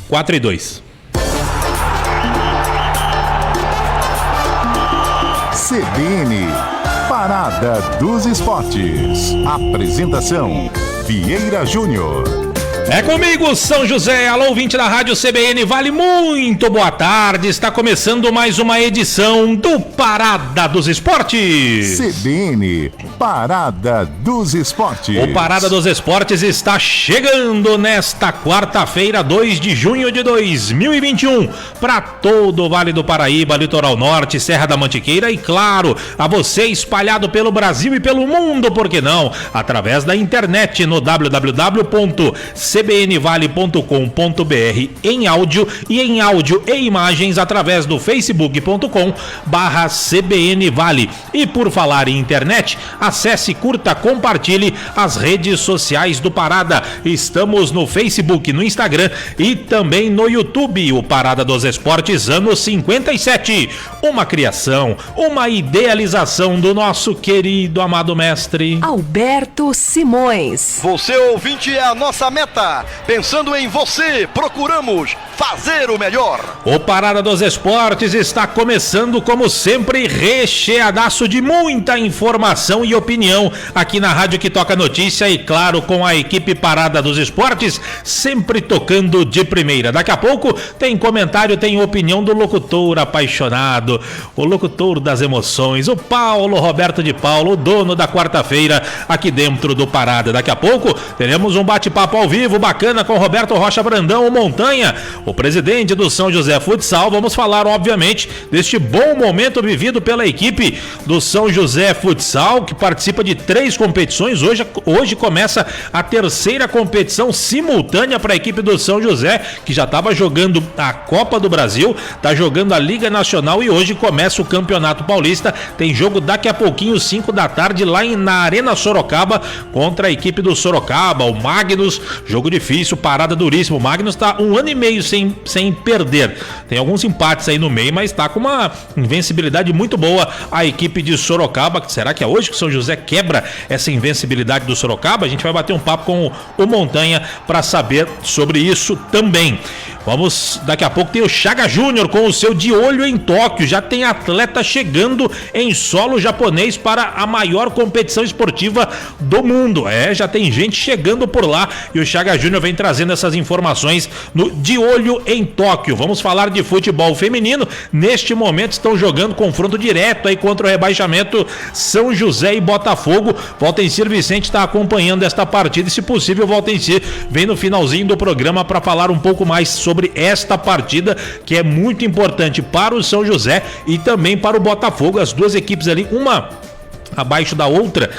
4-2. CBN, Parada dos Esportes. Apresentação, Vieira Júnior. É comigo, São José. Alô, ouvinte da Rádio CBN, vale muito boa tarde. Está começando mais uma edição do Parada dos Esportes. CBN, Parada dos Esportes. O Parada dos Esportes está chegando nesta quarta-feira, 2 de junho de 2021, para todo o Vale do Paraíba, Litoral Norte, Serra da Mantiqueira e, claro, a você espalhado pelo Brasil e pelo mundo, por que não? Através da internet no www.cbnvale.com.br em áudio e imagens através do facebook.com/cbnvale. E por falar em internet, acesse, curta, compartilhe as redes sociais do Parada. Estamos no Facebook, no Instagram e também no YouTube. O Parada dos Esportes, anos 57. Uma criação, uma idealização do nosso querido amado mestre Alberto Simões. Você, ouvinte, é a nossa meta. Pensando em você, procuramos fazer o melhor. O Parada dos Esportes está começando, como sempre, recheadaço de muita informação e opinião aqui na Rádio que toca notícia e, claro, com a equipe Parada dos Esportes sempre tocando de primeira. Daqui a pouco tem comentário, tem opinião do locutor apaixonado, o locutor das emoções, o Paulo Roberto de Paulo, o dono da quarta-feira aqui dentro do Parada. Daqui a pouco teremos um bate-papo ao vivo bacana com Roberto Rocha Brandão, o Montanha, o presidente do São José Futsal. Vamos falar, obviamente, deste bom momento vivido pela equipe do São José Futsal, que participa de 3 competições. Hoje começa a terceira competição simultânea para a equipe do São José, que já estava jogando a Copa do Brasil, está jogando a Liga Nacional e hoje começa o Campeonato Paulista. Tem jogo daqui a pouquinho, 5 da tarde, lá na Arena Sorocaba, contra a equipe do Sorocaba, o Magnus. Jogo difícil, parada duríssima. O Magnus está 1 ano e meio sem perder. Tem alguns empates aí no meio, mas está com uma invencibilidade muito boa a equipe de Sorocaba. Será que é hoje que o São José quebra essa invencibilidade do Sorocaba? A gente vai bater um papo com o Montanha para saber sobre isso também. Vamos, daqui a pouco tem o Chaga Júnior com o seu De Olho em Tóquio. Já tem atleta chegando em solo japonês para a maior competição esportiva do mundo. Já tem gente chegando por lá e o Chaga Júnior vem trazendo essas informações no De Olho em Tóquio. Vamos falar de futebol feminino. Neste momento estão jogando confronto direto aí contra o rebaixamento, São José e Botafogo. Valtencir Vicente está acompanhando esta partida e, se possível, Valtencir vem no finalzinho do programa para falar um pouco mais sobre esta partida, que é muito importante para o São José e também para o Botafogo. As duas equipes ali, uma abaixo da outra,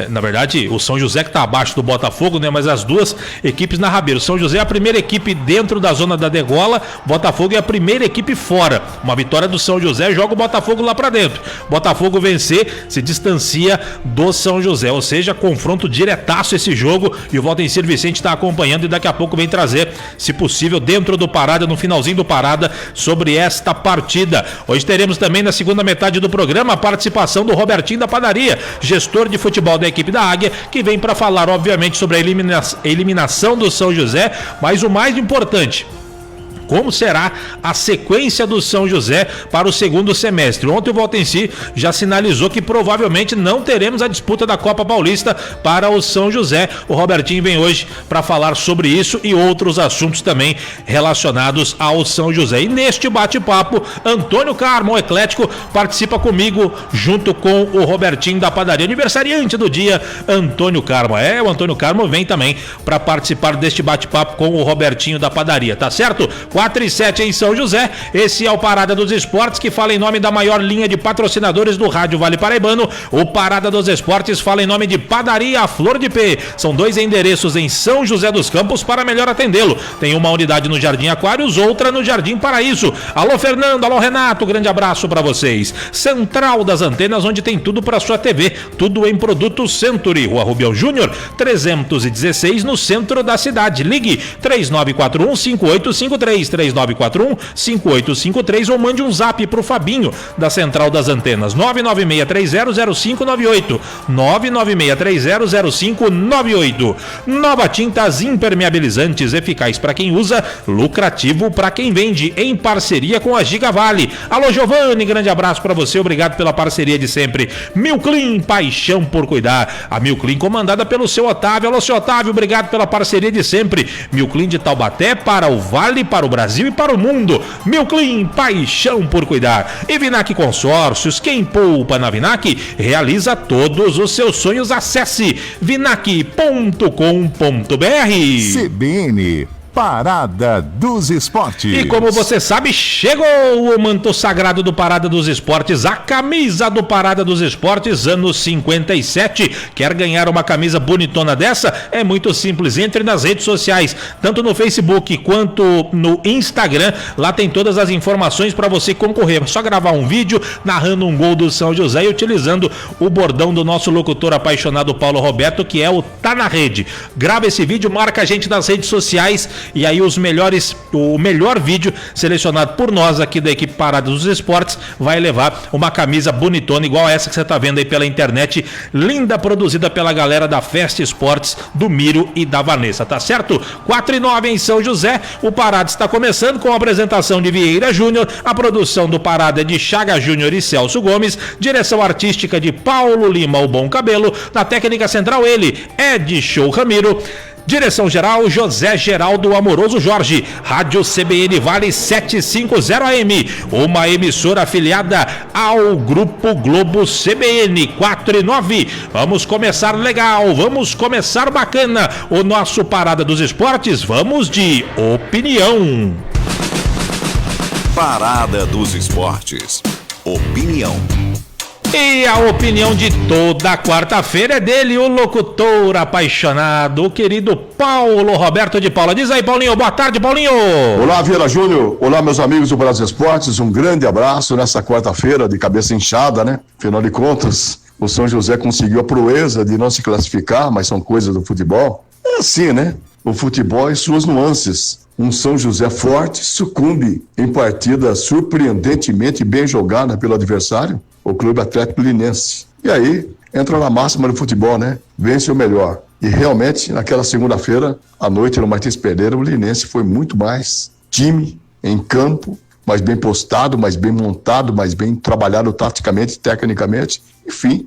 na verdade o São José que está abaixo do Botafogo, né? Mas as duas equipes na rabeira. O São José é a primeira equipe dentro da zona da degola, Botafogo é a primeira equipe fora. Uma vitória do São José joga o Botafogo lá para dentro. Botafogo vencer, se distancia do São José, ou seja, confronto diretaço esse jogo, e o Valtencir Vicente está acompanhando e daqui a pouco vem trazer, se possível, dentro do Parada, no finalzinho do Parada, sobre esta partida. Hoje teremos também na segunda metade do programa a participação do Robertinho da Padaria, gestor de futebol da equipe da Águia, que vem para falar, obviamente, sobre a eliminação do São José, mas o mais importante, como será a sequência do São José para o segundo semestre. Ontem o Valtencir já sinalizou que provavelmente não teremos a disputa da Copa Paulista para o São José. O Robertinho vem hoje para falar sobre isso e outros assuntos também relacionados ao São José. E neste bate-papo, Antônio Carmo, o eclético, participa comigo junto com o Robertinho da Padaria. Aniversariante do dia, Antônio Carmo. O Antônio Carmo vem também para participar deste bate-papo com o Robertinho da Padaria, tá certo? 4-7 em São José. Esse é o Parada dos Esportes, que fala em nome da maior linha de patrocinadores do Rádio Vale Paraibano. O Parada dos Esportes fala em nome de Padaria Flor de P. São 2 endereços em São José dos Campos para melhor atendê-lo. Tem uma unidade no Jardim Aquários, outra no Jardim Paraíso. Alô Fernando, alô Renato, grande abraço para vocês. Central das Antenas, onde tem tudo para sua TV, tudo em produtos Century. Rua Rubião Júnior, 316, no centro da cidade. Ligue 3941-5853. 33-3941-5853 ou mande um zap pro Fabinho, da Central das Antenas, 996300598, 996300598. Nova Tintas Impermeabilizantes, eficaz para quem usa, lucrativo para quem vende, em parceria com a Gigavale. Alô Giovanni, grande abraço para você, obrigado pela parceria de sempre. Milclean, paixão por cuidar. A Milclean comandada pelo seu Otávio. Alô seu Otávio, obrigado pela parceria de sempre. Milclean de Taubaté para o Vale, para o Brasil e para o mundo. Milclean, paixão por cuidar. E Vinac Consórcios, quem poupa na Vinac realiza todos os seus sonhos. Acesse vinac.com.br. CBN, Parada dos Esportes. E como você sabe, chegou o manto sagrado do Parada dos Esportes, a camisa do Parada dos Esportes, anos 57. Quer ganhar uma camisa bonitona dessa? É muito simples, entre nas redes sociais, tanto no Facebook quanto no Instagram. Lá tem todas as informações para você concorrer. É só gravar um vídeo narrando um gol do São José e utilizando o bordão do nosso locutor apaixonado Paulo Roberto, que é o Tá na Rede. Grava esse vídeo, marca a gente nas redes sociais e aí o melhor vídeo selecionado por nós aqui da equipe Parada dos Esportes vai levar uma camisa bonitona igual essa que você tá vendo aí pela internet, linda, produzida pela galera da Festa Esportes, do Miro e da Vanessa, tá certo? 4:09 em São José, o Parada está começando com a apresentação de Vieira Júnior, a produção do Parada é de Chaga Júnior e Celso Gomes, direção artística de Paulo Lima, o Bom Cabelo, na técnica central ele, Ed Show Ramiro, direção geral José Geraldo Amoroso Jorge. Rádio CBN Vale 750 AM, uma emissora afiliada ao Grupo Globo CBN. 4:09. Vamos começar legal, vamos começar bacana o nosso Parada dos Esportes. Vamos de opinião. Parada dos Esportes. Opinião. E a opinião de toda quarta-feira é dele, o locutor apaixonado, o querido Paulo Roberto de Paula. Diz aí, Paulinho. Boa tarde, Paulinho. Olá, Vieira Júnior. Olá, meus amigos do Brasil Esportes. Um grande abraço nessa quarta-feira de cabeça inchada, né? Afinal de contas, o São José conseguiu a proeza de não se classificar, mas são coisas do futebol. É assim, né? O futebol e suas nuances. Um São José forte sucumbe em partida surpreendentemente bem jogada pelo adversário, o Clube Atlético Linense. E aí, entra na máxima do futebol, né? Vence o melhor. E realmente, naquela segunda-feira, à noite no Martins Pereira, o Linense foi muito mais time em campo, mais bem postado, mais bem montado, mais bem trabalhado taticamente, tecnicamente. Enfim,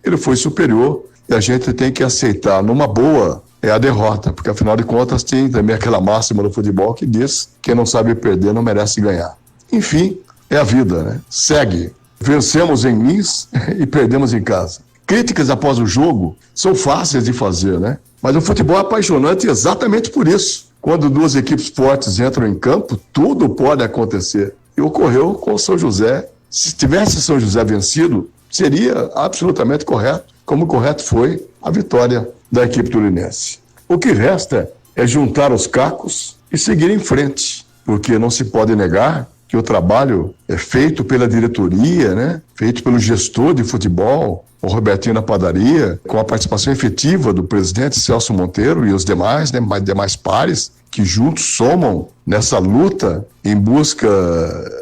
ele foi superior e a gente tem que aceitar numa boa a derrota, porque afinal de contas tem também aquela máxima do futebol que diz: quem não sabe perder não merece ganhar. Enfim, é a vida, né? Segue. Vencemos em Lins e perdemos em casa. Críticas após o jogo são fáceis de fazer, né? Mas o futebol é apaixonante exatamente por isso. Quando duas equipes fortes entram em campo, tudo pode acontecer. E ocorreu com o São José. Se tivesse São José vencido, seria absolutamente correto, como correto foi a vitória da equipe turinense. O que resta é juntar os cacos e seguir em frente, porque não se pode negar que o trabalho é feito pela diretoria, né? Feito pelo gestor de futebol, o Robertinho da Padaria, com a participação efetiva do presidente Celso Monteiro e os demais, né? Demais pares, que juntos somam nessa luta em busca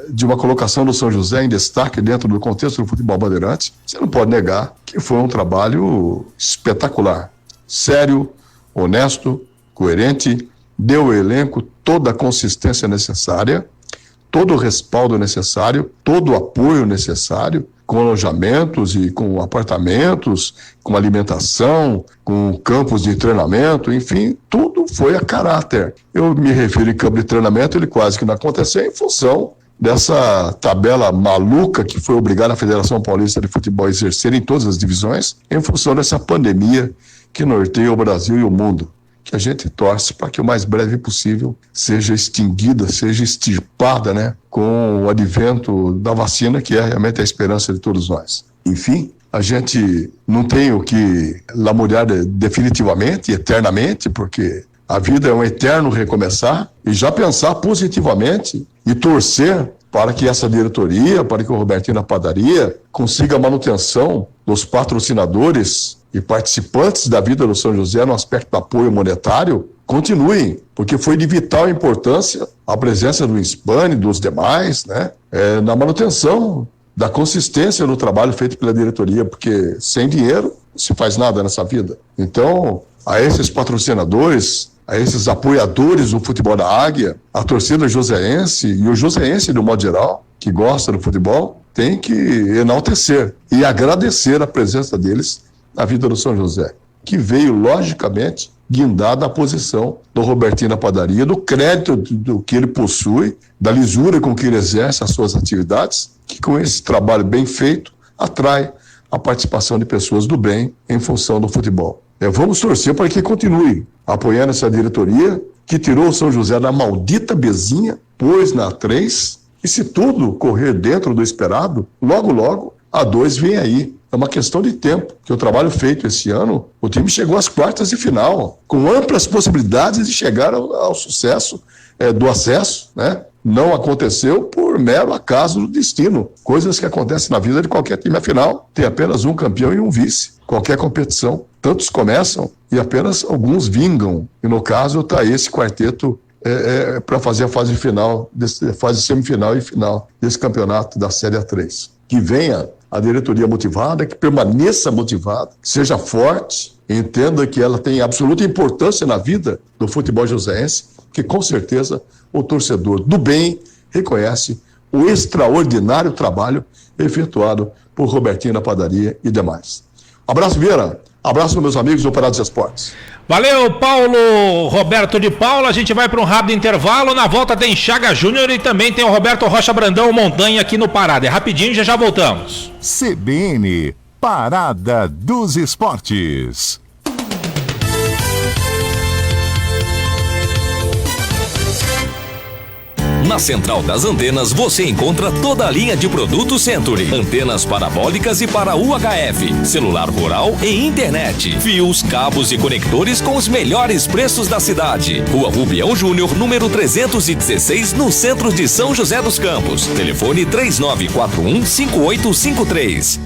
de uma colocação do São José em destaque dentro do contexto do futebol bandeirante. Você não pode negar que foi um trabalho espetacular, sério, honesto, coerente, deu ao elenco toda a consistência necessária, todo o respaldo necessário, todo o apoio necessário, com alojamentos e com apartamentos, com alimentação, com campos de treinamento, enfim, tudo foi a caráter. Eu me refiro em campo de treinamento, ele quase que não aconteceu em função dessa tabela maluca que foi obrigada a Federação Paulista de Futebol a exercer em todas as divisões, em função dessa pandemia que norteia o Brasil e o mundo, que a gente torce para que o mais breve possível seja extinguida, seja extirpada, né, com o advento da vacina, que é realmente a esperança de todos nós. Enfim, a gente não tem o que lamuriar definitivamente, eternamente, porque a vida é um eterno recomeçar, e já pensar positivamente e torcer para que essa diretoria, para que o Robertinho da Padaria consiga a manutenção dos patrocinadores e participantes da vida do São José no aspecto do apoio monetário, continuem porque foi de vital importância a presença do Inspan e dos demais, né, na manutenção da consistência no trabalho feito pela diretoria, porque sem dinheiro não se faz nada nessa vida. Então, a esses patrocinadores, a esses apoiadores do futebol da Águia, a torcida joseense e o joseense de um modo geral, que gosta do futebol, tem que enaltecer e agradecer a presença deles na vida do São José, que veio, logicamente, guindada a posição do Robertinho na Padaria, do crédito do que ele possui, da lisura com que ele exerce as suas atividades, que com esse trabalho bem feito, atrai a participação de pessoas do bem em função do futebol. Vamos torcer para que continue apoiando essa diretoria, que tirou o São José da maldita bezinha, pôs na 3, e se tudo correr dentro do esperado, logo, logo, a 2 vem aí. É uma questão de tempo, que o trabalho feito esse ano, o time chegou às quartas de final, com amplas possibilidades de chegar ao sucesso do acesso, né? Não aconteceu por mero acaso do destino. Coisas que acontecem na vida de qualquer time. Afinal, tem apenas um campeão e um vice. Qualquer competição, tantos começam e apenas alguns vingam. E no caso está esse quarteto para fazer a fase final, fase semifinal e final desse campeonato da Série A3. Que venha a diretoria motivada, que permaneça motivada, que seja forte, entenda que ela tem absoluta importância na vida do futebol joseense, que com certeza o torcedor do bem reconhece o extraordinário trabalho efetuado por Robertinho na Padaria e demais. Abraço, Vieira. Abraço, meus amigos do Pará dos Esportes. Valeu, Paulo Roberto de Paula. A gente vai para um rápido intervalo. Na volta tem Chaga Júnior e também tem o Roberto Rocha Brandão, Montanha, aqui no Parada. É rapidinho, já voltamos. CBN, Parada dos Esportes. Na Central das Antenas você encontra toda a linha de produtos Century. Antenas parabólicas e para UHF, celular rural e internet. Fios, cabos e conectores com os melhores preços da cidade. Rua Rubião Júnior, número 316, no centro de São José dos Campos. Telefone 3941-5853.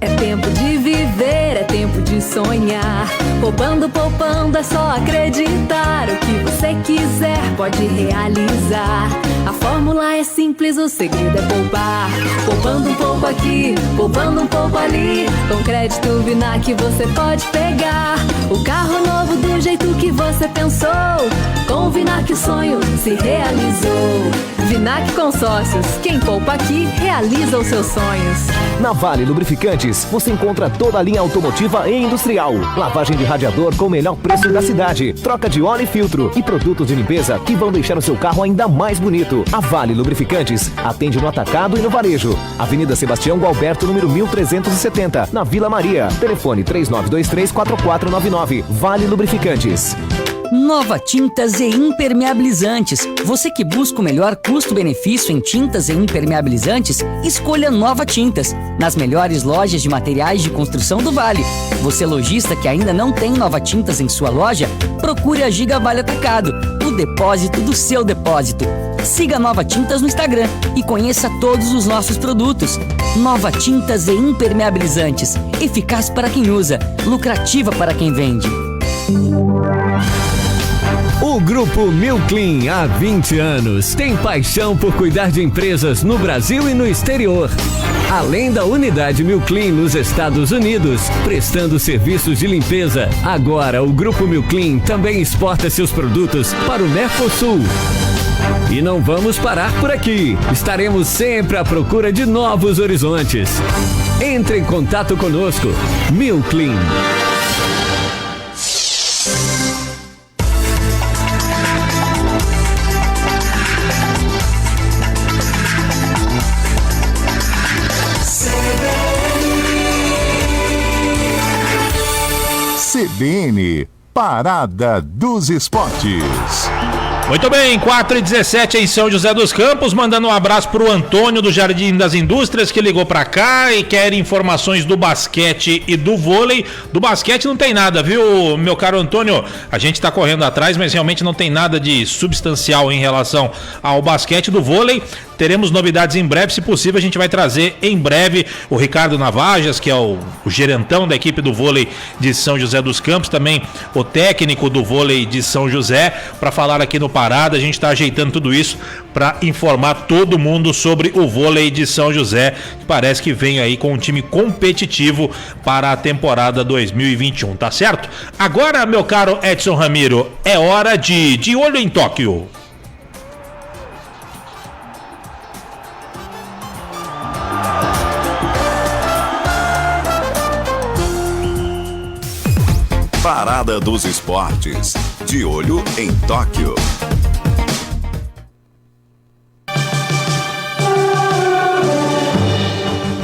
É tempo de viver, é tempo de sonhar. Poupando, poupando, é só acreditar. O que você quiser pode realizar. A fórmula é simples, o segredo é poupar. Poupando um pouco aqui, poupando um pouco ali. Com crédito Vinac você pode pegar o carro novo do jeito que você pensou. Com o Vinac o sonho se realizou. Vinac Consórcios, quem poupa aqui realiza os seus sonhos. Na Vale Lubrificantes você encontra toda a linha automotiva e industrial. Lavagem de radiador com o melhor preço da cidade. Troca de óleo e filtro e produtos de limpeza que vão deixar o seu carro ainda mais bonito. A Vale Lubrificantes atende no atacado e no varejo. Avenida Sebastião Gualberto, número 1370, na Vila Maria. Telefone 3923-4499. Vale Lubrificantes. Nova Tintas e Impermeabilizantes. Você que busca o melhor custo-benefício em tintas e impermeabilizantes, escolha Nova Tintas, nas melhores lojas de materiais de construção do Vale. Você lojista que ainda não tem Nova Tintas em sua loja, procure a Giga Vale Atacado, o depósito do seu depósito. Siga Nova Tintas no Instagram e conheça todos os nossos produtos. Nova Tintas e Impermeabilizantes, eficaz para quem usa, lucrativa para quem vende. O Grupo Milclean, há 20 anos, tem paixão por cuidar de empresas no Brasil e no exterior. Além da unidade Milclean nos Estados Unidos, prestando serviços de limpeza, agora o Grupo Milclean também exporta seus produtos para o Mercosul. E não vamos parar por aqui. Estaremos sempre à procura de novos horizontes. Entre em contato conosco. Milclean. CBN, Parada dos Esportes. Muito bem, 4h17 em São José dos Campos, mandando um abraço pro Antônio do Jardim das Indústrias, que ligou pra cá e quer informações do basquete e do vôlei. Do basquete não tem nada, viu, meu caro Antônio? A gente tá correndo atrás, mas realmente não tem nada de substancial em relação ao basquete. Do vôlei teremos novidades em breve, se possível a gente vai trazer em breve o Ricardo Navajas, que é o gerentão da equipe do vôlei de São José dos Campos, também o técnico do vôlei de São José, para falar aqui no Parada. A gente está ajeitando tudo isso para informar todo mundo sobre o vôlei de São José, que parece que vem aí com um time competitivo para a temporada 2021, tá certo? Agora, meu caro Edson Ramiro, é hora de olho em Tóquio. Parada dos Esportes. De olho em Tóquio.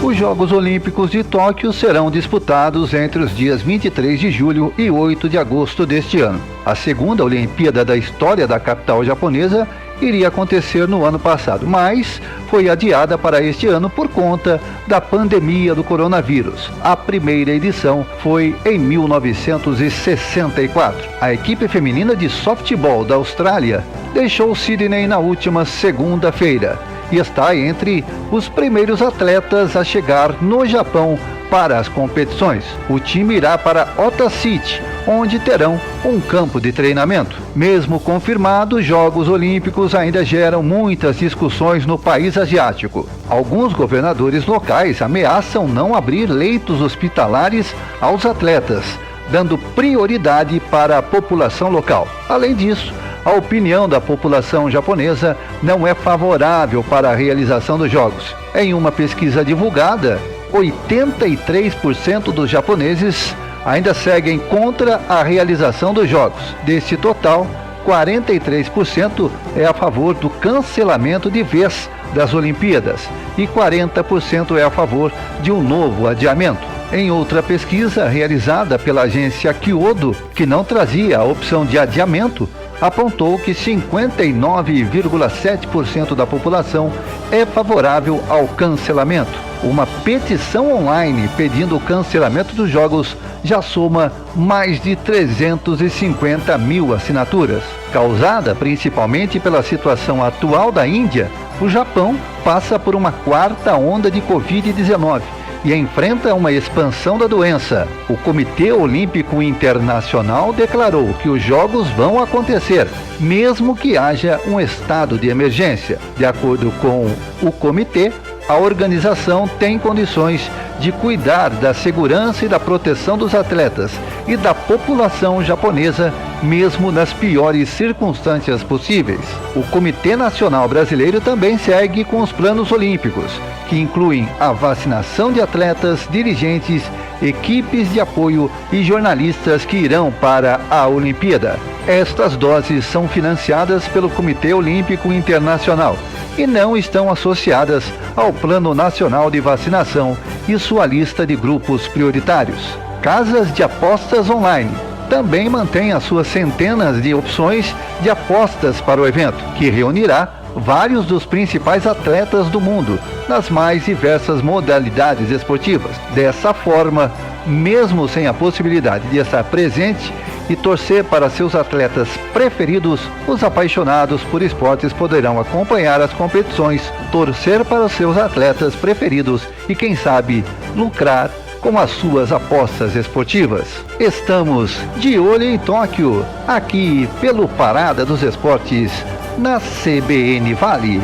Os Jogos Olímpicos de Tóquio serão disputados entre os dias 23 de julho e 8 de agosto deste ano. A segunda Olimpíada da história da capital japonesa iria acontecer no ano passado, mas foi adiada para este ano por conta da pandemia do coronavírus. A primeira edição foi em 1964. A equipe feminina de softball da Austrália deixou Sydney na última segunda-feira e está entre os primeiros atletas a chegar no Japão para as competições. O time irá para Ota City, onde terão um campo de treinamento. Mesmo confirmado, os Jogos Olímpicos ainda geram muitas discussões no país asiático. Alguns governadores locais ameaçam não abrir leitos hospitalares aos atletas, dando prioridade para a população local. Além disso, a opinião da população japonesa não é favorável para a realização dos Jogos. Em uma pesquisa divulgada, 83% dos japoneses ainda seguem contra a realização dos Jogos. Desse total, 43% é a favor do cancelamento de vez das Olimpíadas e 40% é a favor de um novo adiamento. Em outra pesquisa realizada pela agência Kyodo, que não trazia a opção de adiamento, apontou que 59,7% da população é favorável ao cancelamento. Uma petição online pedindo o cancelamento dos Jogos já soma mais de 350 mil assinaturas. Causada principalmente pela situação atual da Índia, o Japão passa por uma quarta onda de Covid-19 e enfrenta uma expansão da doença. O Comitê Olímpico Internacional declarou que os Jogos vão acontecer, mesmo que haja um estado de emergência. De acordo com o comitê, a organização tem condições de cuidar da segurança e da proteção dos atletas e da população japonesa, mesmo nas piores circunstâncias possíveis. O Comitê Nacional Brasileiro também segue com os planos olímpicos, que incluem a vacinação de atletas, dirigentes, equipes de apoio e jornalistas que irão para a Olimpíada. Estas doses são financiadas pelo Comitê Olímpico Internacional e não estão associadas ao Plano Nacional de Vacinação e sua lista de grupos prioritários. Casas de apostas online também mantêm as suas centenas de opções de apostas para o evento, que reunirá vários dos principais atletas do mundo nas mais diversas modalidades esportivas. Dessa forma, mesmo sem a possibilidade de estar presente e torcer para seus atletas preferidos, os apaixonados por esportes poderão acompanhar as competições, torcer para os seus atletas preferidos e, quem sabe, lucrar com as suas apostas esportivas. Estamos de olho em Tóquio, aqui pelo Parada dos Esportes, na CBN Vale.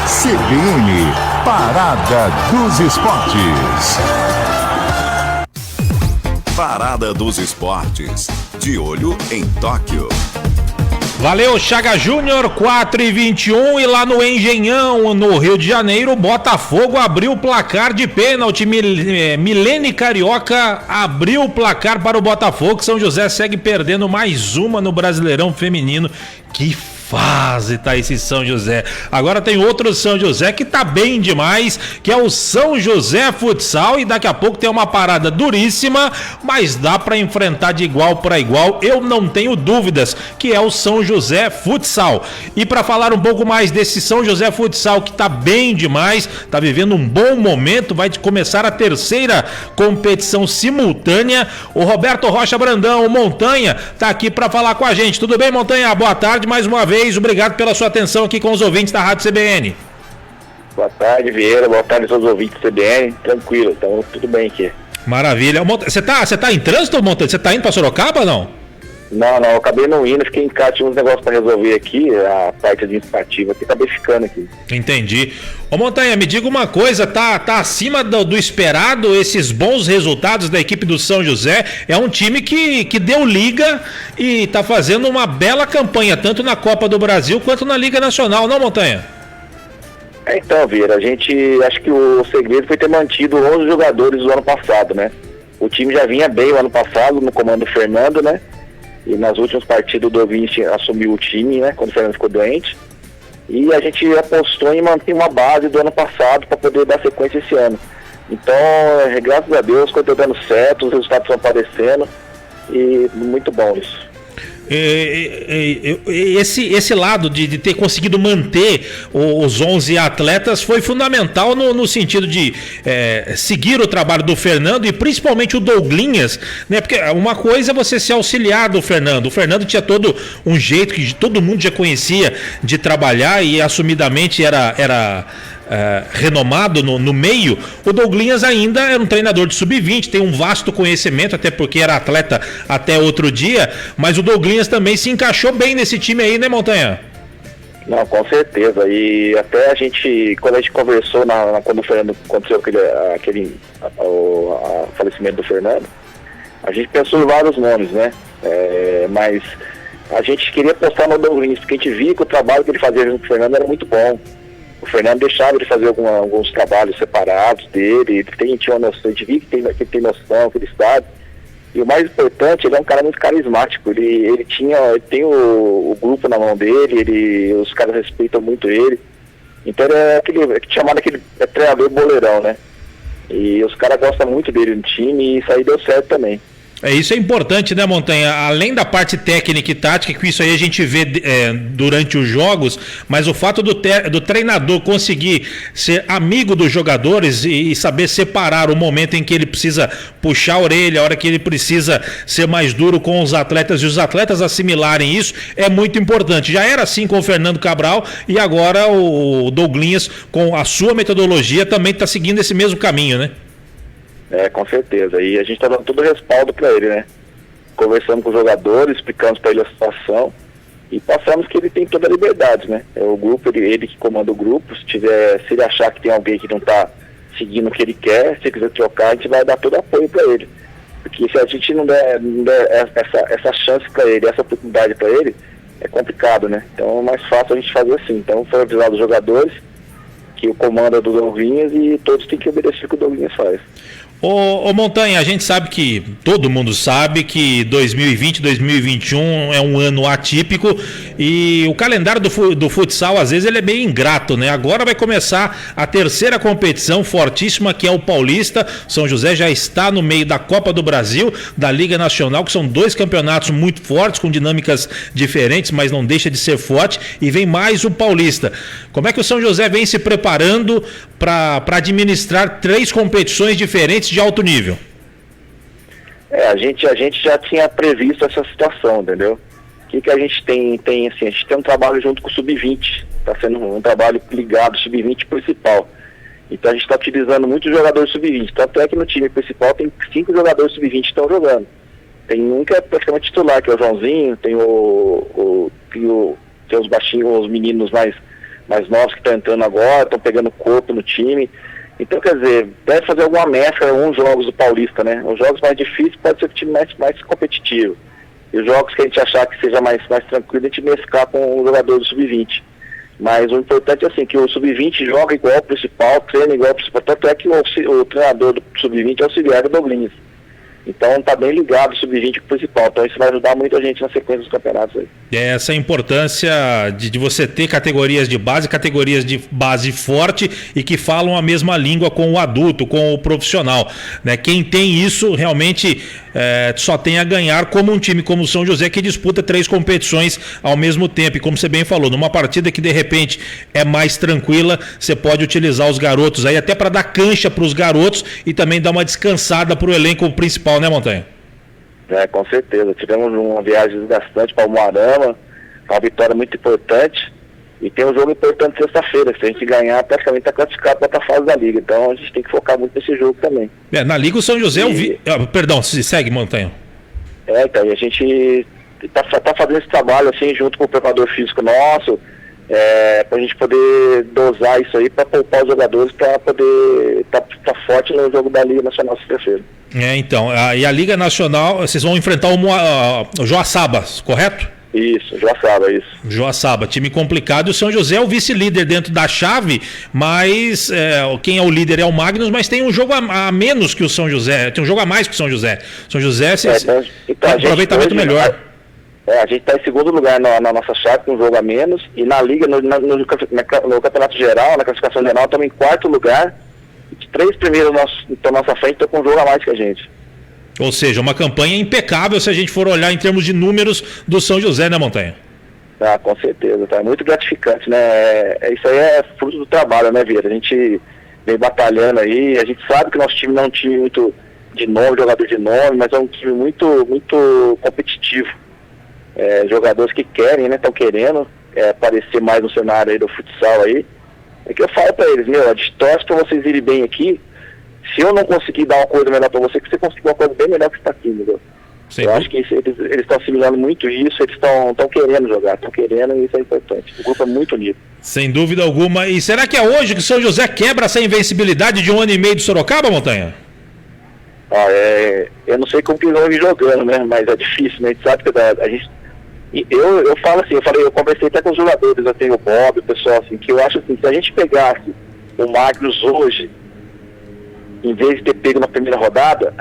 CBN Parada dos Esportes. Parada dos Esportes. De olho em Tóquio. Valeu, Chaga Júnior, 4h21, e lá no Engenhão, no Rio de Janeiro, o Botafogo abriu o placar de pênalti. Milene Carioca abriu o placar para o Botafogo. São José segue perdendo mais uma no Brasileirão Feminino. Que fase tá esse São José. Agora tem outro São José que tá bem demais, que é o São José Futsal, e daqui a pouco tem uma parada duríssima, mas dá para enfrentar de igual para igual, eu não tenho dúvidas, que é o São José Futsal. E para falar um pouco mais desse São José Futsal, que tá bem demais, tá vivendo um bom momento, vai começar a terceira competição simultânea, o Roberto Rocha Brandão, o Montanha, tá aqui para falar com a gente. Tudo bem, Montanha? Boa tarde mais uma vez. Obrigado pela sua atenção aqui com os ouvintes da Rádio CBN. Boa tarde, Vieira. Boa tarde, seus ouvintes do CBN. Tranquilo, então tudo bem aqui. Maravilha. Você tá em trânsito, Montanha? Você tá indo pra Sorocaba ou não? Não, eu acabei não indo, fiquei em casa, tinha uns negócios pra resolver aqui, a parte administrativa aqui, acabei ficando aqui. Entendi. Ô Montanha, me diga uma coisa, tá acima do esperado esses bons resultados da equipe do São José? É um time que deu liga e tá fazendo uma bela campanha, tanto na Copa do Brasil quanto na Liga Nacional, não, Montanha? Então, Vieira, acho que o segredo foi ter mantido 11 jogadores do ano passado, né? O time já vinha bem o ano passado, no comando do Fernando, né? E nas últimas partidas o Dovinho assumiu o time, né? Quando o Fernando ficou doente. E a gente apostou em manter uma base do ano passado para poder dar sequência esse ano. Então, graças a Deus, quando está dando certo, os resultados estão aparecendo. E muito bom isso. Esse lado de ter conseguido manter os 11 atletas foi fundamental no sentido de seguir o trabalho do Fernando e principalmente o Douglinhas, né? Porque uma coisa é você ser auxiliar do Fernando. O Fernando tinha todo um jeito que todo mundo já conhecia de trabalhar e assumidamente era renomado no meio. O Douglinhas ainda era um treinador de sub-20, tem um vasto conhecimento, até porque era atleta até outro dia, mas o Douglinhas também se encaixou bem nesse time aí, né, Montanha? Não, com certeza, e até quando a gente conversou quando o Fernando aconteceu aquele falecimento do Fernando, a gente pensou em vários nomes, né, mas a gente queria apostar no Douglinhas, porque a gente via que o trabalho que ele fazia junto com o Fernando era muito bom. O Fernando deixava de fazer alguns trabalhos separados dele, tinha uma noção, a gente via que tem noção, que ele sabe. E o mais importante, ele é um cara muito carismático, ele tem o grupo na mão dele, os caras respeitam muito ele. Então ele é chamado aquele treinador boleirão, né? E os caras gostam muito dele no time e isso aí deu certo também. Isso é importante, né, Montanha? Além da parte técnica e tática, que isso aí a gente vê durante os jogos, mas o fato do treinador conseguir ser amigo dos jogadores e saber separar o momento em que ele precisa puxar a orelha, a hora que ele precisa ser mais duro com os atletas e os atletas assimilarem isso, é muito importante. Já era assim com o Fernando Cabral e agora o Douglinhas, com a sua metodologia, também está seguindo esse mesmo caminho, né? Com certeza, e a gente tá dando todo o respaldo para ele, né? Conversamos com os jogadores, explicamos para ele a situação e passamos que ele tem toda a liberdade, né? É o grupo, ele que comanda o grupo, se ele achar que tem alguém que não tá seguindo o que ele quer, se quiser trocar, a gente vai dar todo o apoio para ele. Porque se a gente não der essa chance para ele, essa oportunidade para ele, é complicado, né? Então é mais fácil a gente fazer assim. Então foi avisado os jogadores que o comando é do Douglinhas e todos têm que obedecer o que o Douglinhas faz. Ô Montanha, a gente sabe todo mundo sabe que 2020, 2021 é um ano atípico e o calendário do futsal, às vezes, ele é meio ingrato, né? Agora vai começar a terceira competição fortíssima, que é o Paulista. São José já está no meio da Copa do Brasil, da Liga Nacional, que são dois campeonatos muito fortes, com dinâmicas diferentes, mas não deixa de ser forte, e vem mais o Paulista. Como é que o São José vem se preparando para administrar 3 competições diferentes de alto nível? A gente já tinha previsto essa situação, entendeu? O que a gente tem assim, a gente tem um trabalho junto com o Sub-20, está sendo um trabalho ligado, Sub-20 principal. Então a gente está utilizando muitos jogadores Sub-20, tanto é que no time principal tem 5 jogadores Sub-20 que estão jogando. Tem um que é praticamente titular, que é o Joãozinho, tem tem os baixinhos, os meninos mais novos que estão entrando agora, estão pegando corpo no time. Então, quer dizer, deve fazer alguma mescla em alguns jogos do Paulista, né? Os jogos mais difíceis pode ser o time mais competitivo. E os jogos que a gente achar que seja mais tranquilo, a gente mesclar com o jogador do Sub-20. Mas o importante é assim, que o Sub-20 joga igual ao principal, treina igual ao principal. Tanto é que o treinador do Sub-20 é o auxiliar do Douglinhas. Então tá bem ligado o Sub-20 com o principal. Então isso vai ajudar muito a gente na sequência dos campeonatos aí. Essa é a importância de você ter categorias de base forte e que falam a mesma língua com o adulto, com o profissional, né? Quem tem isso realmente só tem a ganhar, como um time como o São José, que disputa 3 competições ao mesmo tempo. E como você bem falou, numa partida que de repente é mais tranquila, você pode utilizar os garotos aí até para dar cancha para os garotos e também dar uma descansada para o elenco principal, né, Montanha? Com certeza. Tivemos uma viagem desgastante para o Umuarama, uma vitória muito importante. E tem um jogo importante sexta-feira, se a gente ganhar, praticamente está classificado para outra fase da Liga. Então a gente tem que focar muito nesse jogo também. Na Liga o São José... Perdão, se segue, Montanha. Então, e a gente tá fazendo esse trabalho assim, junto com o preparador físico nosso, para a gente poder dosar isso aí, para poupar os jogadores, para poder tá forte no jogo da Liga Nacional sexta-feira. Então, e a Liga Nacional, vocês vão enfrentar o Joaçaba, correto? Isso, Joaçaba, isso. Joaçaba, time complicado. O São José é o vice-líder dentro da chave, mas quem é o líder é o Magnus, mas tem um jogo a menos que o São José, tem um jogo a mais que o São José. São José tem um aproveitamento melhor. A gente está em segundo lugar na nossa chave, com um jogo a menos, e na Liga, no Campeonato Geral, na classificação geral, estamos em quarto lugar. Os 3 primeiros da nossa frente estão com um jogo a mais que a gente. Ou seja, uma campanha impecável se a gente for olhar em termos de números do São José, né, Montanha? Com certeza, tá muito gratificante, né? Isso aí é fruto do trabalho, né, Vieira? A gente vem batalhando aí, a gente sabe que nosso time não é um time muito de nome, jogador de nome, mas é um time muito, muito competitivo. Jogadores que querem, né, estão querendo aparecer mais no cenário aí do futsal aí. É que eu falo pra eles, a gente torce pra vocês irem bem aqui. Se eu não conseguir dar uma coisa melhor pra você, que você conseguir uma coisa bem melhor que está aqui, entendeu? Eu acho que eles estão assimilando muito isso, eles estão querendo jogar, estão querendo, e isso é importante. O grupo é muito unido. Sem dúvida alguma. E será que é hoje que o São José quebra essa invencibilidade de 1 ano e meio de Sorocaba, Montanha? Eu não sei como que eles vão vir jogando, né? Mas é difícil, né? A gente sabe que a gente... Eu falo assim, eu conversei até com os jogadores, eu tenho o Bob, o pessoal assim, que eu acho assim, se a gente pegasse o Magnus hoje, em vez de ter pego na primeira rodada,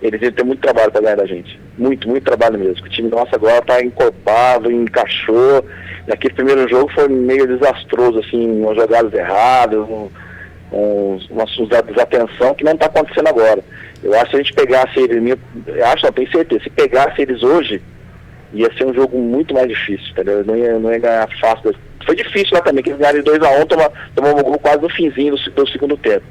eles iam ter muito trabalho para ganhar da gente. Muito, muito trabalho mesmo. O time nosso agora está encorpado, encaixou. Naquele primeiro jogo foi meio desastroso, assim, umas jogadas erradas, uma desatenção que não está acontecendo agora. Eu acho que se a gente pegasse eles, não tenho certeza, se pegasse eles hoje, ia ser um jogo muito mais difícil, entendeu? Não ia ganhar fácil. Foi difícil lá também, que eles ganharam de 2-1, tomamos um gol quase no finzinho do segundo tempo.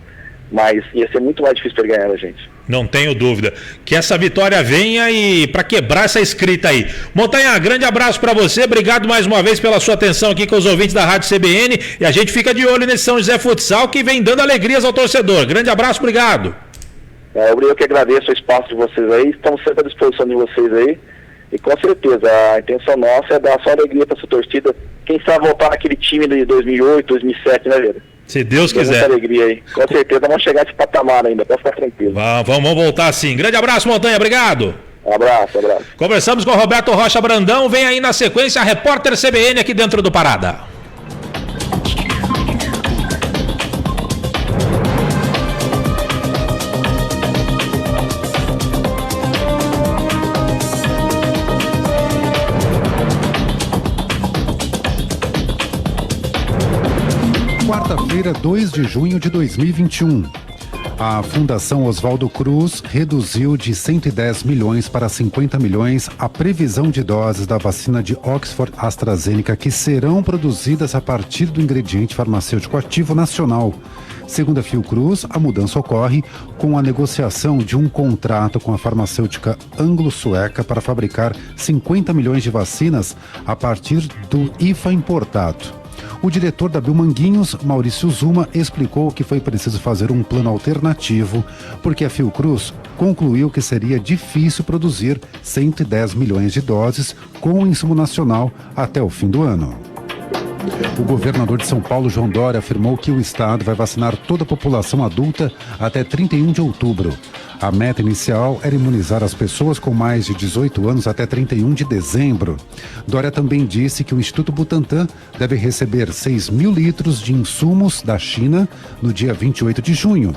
Mas ia ser muito mais difícil para ele ganhar a gente. Não tenho dúvida. Que essa vitória venha e para quebrar essa escrita aí. Montanha, grande abraço para você. Obrigado mais uma vez pela sua atenção aqui com os ouvintes da Rádio CBN. E a gente fica de olho nesse São José Futsal que vem dando alegrias ao torcedor. Grande abraço, obrigado. Eu que agradeço o espaço de vocês aí. Estamos sempre à disposição de vocês aí. E com certeza, a intenção nossa é dar só alegria para essa torcida. Quem sabe voltar naquele time de 2008, 2007, né, Vera? Se Deus quiser. Muita alegria aí. Com certeza vamos chegar nesse patamar ainda, pode ficar tranquilo. Vamos voltar sim. Grande abraço, Montanha, obrigado. Abraço. Conversamos com o Roberto Rocha Brandão. Vem aí na sequência a repórter CBN aqui dentro do Parada. Quarta-feira, 2 de junho de 2021. A Fundação Oswaldo Cruz reduziu de 110 milhões para 50 milhões a previsão de doses da vacina de Oxford AstraZeneca que serão produzidas a partir do ingrediente farmacêutico ativo nacional. Segundo a Fiocruz, a mudança ocorre com a negociação de um contrato com a farmacêutica anglo-sueca para fabricar 50 milhões de vacinas a partir do IFA importado. O diretor da Bilmanguinhos, Maurício Zuma, explicou que foi preciso fazer um plano alternativo, porque a Fiocruz concluiu que seria difícil produzir 110 milhões de doses com o insumo nacional até o fim do ano. O governador de São Paulo, João Dória, afirmou que o estado vai vacinar toda a população adulta até 31 de outubro. A meta inicial era imunizar as pessoas com mais de 18 anos até 31 de dezembro. Dória também disse que o Instituto Butantan deve receber 6 mil litros de insumos da China no dia 28 de junho.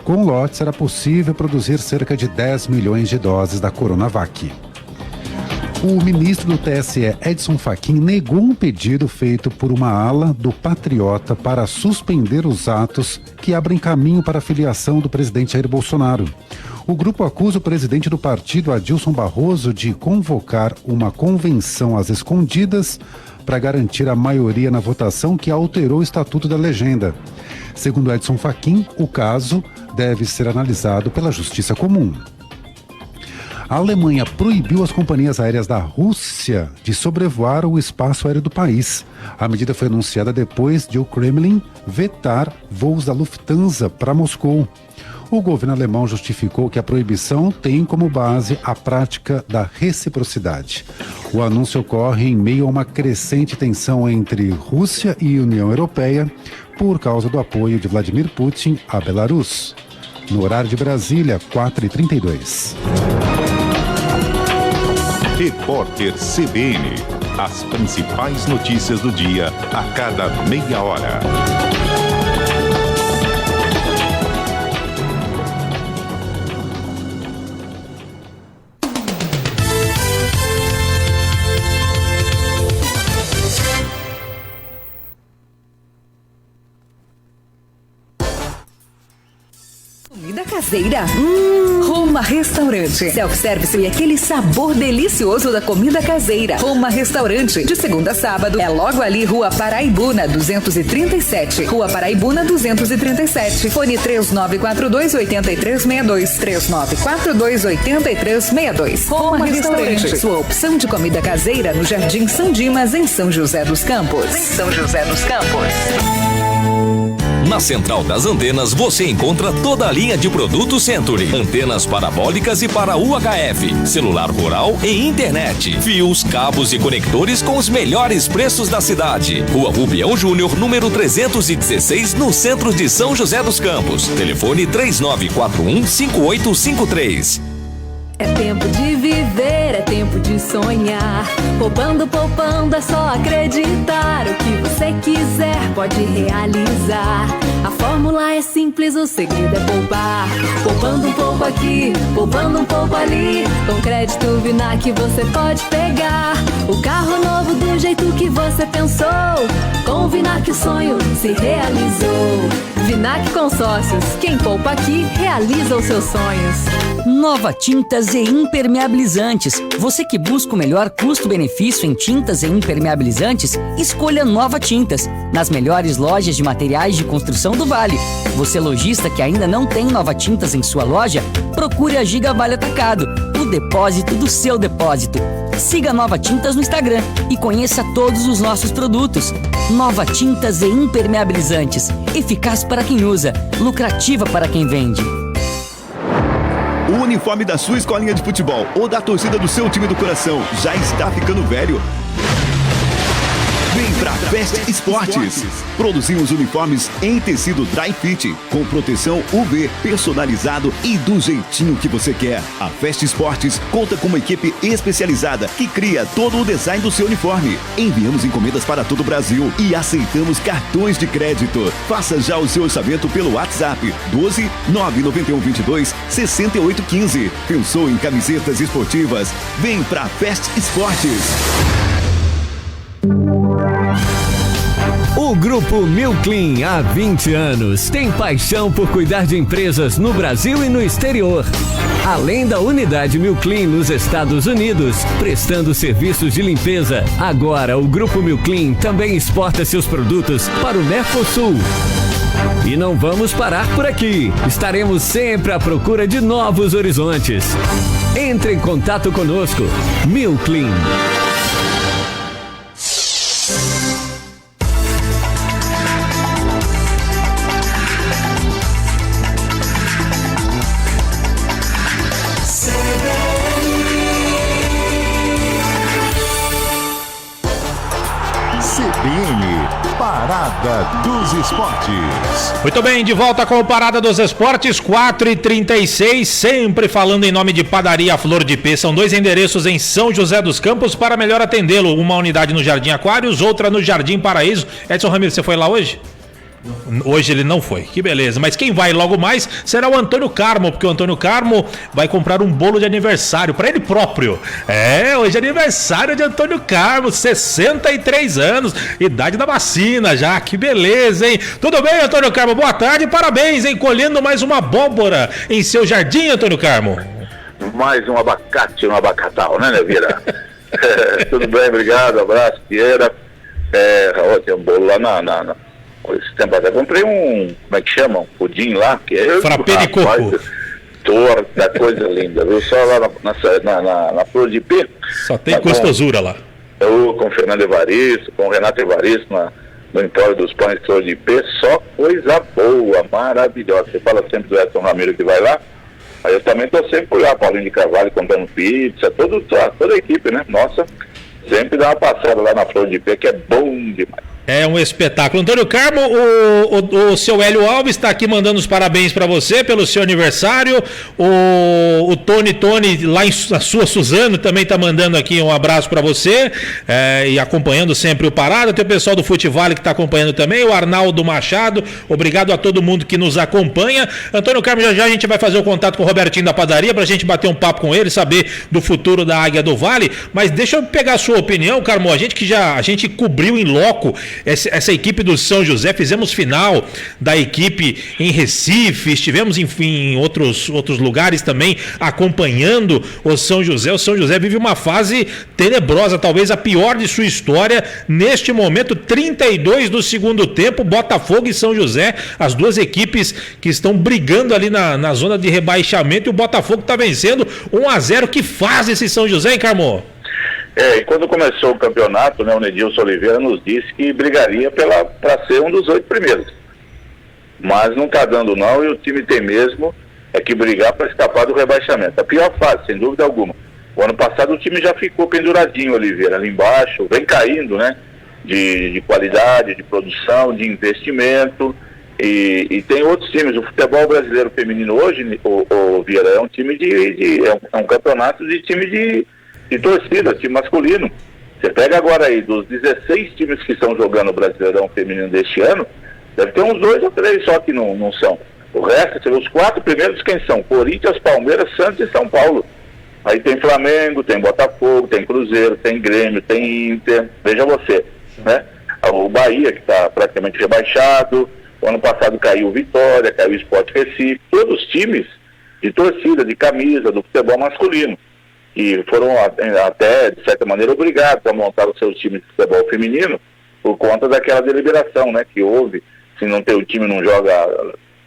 Com lotes, será possível produzir cerca de 10 milhões de doses da Coronavac. O ministro do TSE, Edson Fachin, negou um pedido feito por uma ala do Patriota para suspender os atos que abrem caminho para a filiação do presidente Jair Bolsonaro. O grupo acusa o presidente do partido, Adilson Barroso, de convocar uma convenção às escondidas para garantir a maioria na votação que alterou o estatuto da legenda. Segundo Edson Fachin, o caso deve ser analisado pela Justiça Comum. A Alemanha proibiu as companhias aéreas da Rússia de sobrevoar o espaço aéreo do país. A medida foi anunciada depois de o Kremlin vetar voos da Lufthansa para Moscou. O governo alemão justificou que a proibição tem como base a prática da reciprocidade. O anúncio ocorre em meio a uma crescente tensão entre Rússia e União Europeia por causa do apoio de Vladimir Putin à Belarus. No horário de Brasília, 4h32. Repórter CBN. As principais notícias do dia a cada meia hora. Comida caseira? Roma Restaurante. Self-service e aquele sabor delicioso da comida caseira. Roma Restaurante. De segunda a sábado. É logo ali, Rua Paraibuna, 237. Rua Paraibuna, 237. Fone 3942-8362. 3942-8362. Roma Restaurante. Sua opção de comida caseira no Jardim São Dimas, em São José dos Campos. Na Central das Antenas você encontra toda a linha de produtos Century. Antenas parabólicas e para UHF, celular rural e internet. Fios, cabos e conectores com os melhores preços da cidade. Rua Rubião Júnior, número 316, no centro de São José dos Campos. Telefone 3941-5853. É tempo de viver, é tempo de sonhar. Poupando, poupando, é só acreditar. O que você quiser pode realizar. A fórmula é simples, o segredo é poupar. Poupando um pouco aqui, poupando um pouco ali. Com crédito Vinac você pode pegar o carro novo do jeito que você pensou. Com o Vinac o sonho se realizou. Vinac Consórcios, quem poupa aqui realiza os seus sonhos. Nova Tintas e Impermeabilizantes. Você que busca o melhor custo-benefício em tintas e impermeabilizantes, escolha Nova Tintas, nas melhores lojas de materiais de construção do Vale. Você lojista que ainda não tem Nova Tintas em sua loja, procure a Giga Vale Atacado, o depósito do seu depósito. Siga Nova Tintas no Instagram e conheça todos os nossos produtos. Nova Tintas e Impermeabilizantes. Eficaz para quem usa, lucrativa para quem vende. O uniforme da sua escolinha de futebol ou da torcida do seu time do coração já está ficando velho? Vem pra Fest Esportes. Produzimos uniformes em tecido dry fit, com proteção UV, personalizado e do jeitinho que você quer. A Fest Esportes conta com uma equipe especializada que cria todo o design do seu uniforme. Enviamos encomendas para todo o Brasil e aceitamos cartões de crédito. Faça já o seu orçamento pelo WhatsApp 12 991 22 68 15. Pensou em camisetas esportivas? Vem pra Fest Esportes. O Grupo Milclean, há 20 anos, tem paixão por cuidar de empresas no Brasil e no exterior. Além da unidade Milclean nos Estados Unidos, prestando serviços de limpeza, agora o Grupo Milclean também exporta seus produtos para o Mercosul. E não vamos parar por aqui. Estaremos sempre à procura de novos horizontes. Entre em contato conosco. Milclean. CBN, Parada dos Esportes. Muito bem, de volta com o Parada dos Esportes, 4h36, sempre falando em nome de Padaria Flor de Pê. São 2 endereços em São José dos Campos para melhor atendê-lo. Uma unidade no Jardim Aquários, outra no Jardim Paraíso. Edson Ramiro, você foi lá hoje? Hoje ele não foi, que beleza. Mas quem vai logo mais será o Antônio Carmo, porque o Antônio Carmo vai comprar um bolo de aniversário para ele próprio. Hoje é aniversário de Antônio Carmo, 63 anos, idade da vacina já, que beleza, hein? Tudo bem, Antônio Carmo? Boa tarde, parabéns, hein? Colhendo mais uma abóbora em seu jardim, Antônio Carmo. Mais um abacate, um abacatal, né, Nevira? Tudo bem, obrigado, abraço, Pierre. Tem um bolo lá na esse tempo até comprei um, como é que chama? Um pudim lá, que é... Frappé de coco. torta, coisa linda, viu? Só lá na Flor de Ipê. Só tem gostosura lá. Eu com o Fernando Evaristo, com o Renato Evaristo no Empório dos Pães Flor de Ipê, só coisa boa, maravilhosa. Você fala sempre do Edson Ramiro que vai lá, aí eu também tô sempre por lá, Paulinho de Carvalho comprando pizza, toda a equipe, né? Nossa, sempre dá uma passada lá na Flor de Ipê, que é bom demais. É um espetáculo. Antônio Carmo, o seu Hélio Alves está aqui mandando os parabéns para você pelo seu aniversário. O Tony lá na sua Suzano também está mandando aqui um abraço para você, e acompanhando sempre o Parada. Tem o pessoal do Futevale que está acompanhando também, o Arnaldo Machado. Obrigado a todo mundo que nos acompanha. Antônio Carmo, já a gente vai fazer o contato com o Robertinho da Padaria para a gente bater um papo com ele, saber do futuro da Águia do Vale. Mas deixa eu pegar a sua opinião, Carmo. A gente cobriu em loco essa equipe do São José, fizemos final da equipe em Recife, estivemos em outros lugares também acompanhando o São José. O São José vive uma fase tenebrosa, talvez a pior de sua história. Neste momento, 32 do segundo tempo, Botafogo e São José, as duas equipes que estão brigando ali na zona de rebaixamento, e o Botafogo está vencendo 1-0. Que faz esse São José, hein, Carmo? E quando começou o campeonato, né, o Nedilson Oliveira nos disse que brigaria para ser um dos 8 primeiros. Mas não está dando não, e o time tem mesmo que brigar para escapar do rebaixamento. A pior fase, sem dúvida alguma. O ano passado o time já ficou penduradinho, Oliveira, ali embaixo, vem caindo, né? De qualidade, de produção, de investimento. E tem outros times. O futebol brasileiro feminino hoje, o Vieira, é um time é um campeonato de time de torcida, time masculino. Você pega agora aí, dos 16 times que estão jogando o Brasileirão feminino deste ano, deve ter uns 2 ou 3 só que não são. O resto, os 4 primeiros quem são? Corinthians, Palmeiras, Santos e São Paulo. Aí tem Flamengo, tem Botafogo, tem Cruzeiro, tem Grêmio, tem Inter, veja você, né? O Bahia, que está praticamente rebaixado. O ano passado caiu o Vitória, caiu o Sport Recife, todos os times de torcida, de camisa, do futebol masculino. E foram até, de certa maneira, obrigados a montar os seus times de futebol feminino por conta daquela deliberação, né, que houve. Se não tem o time, não joga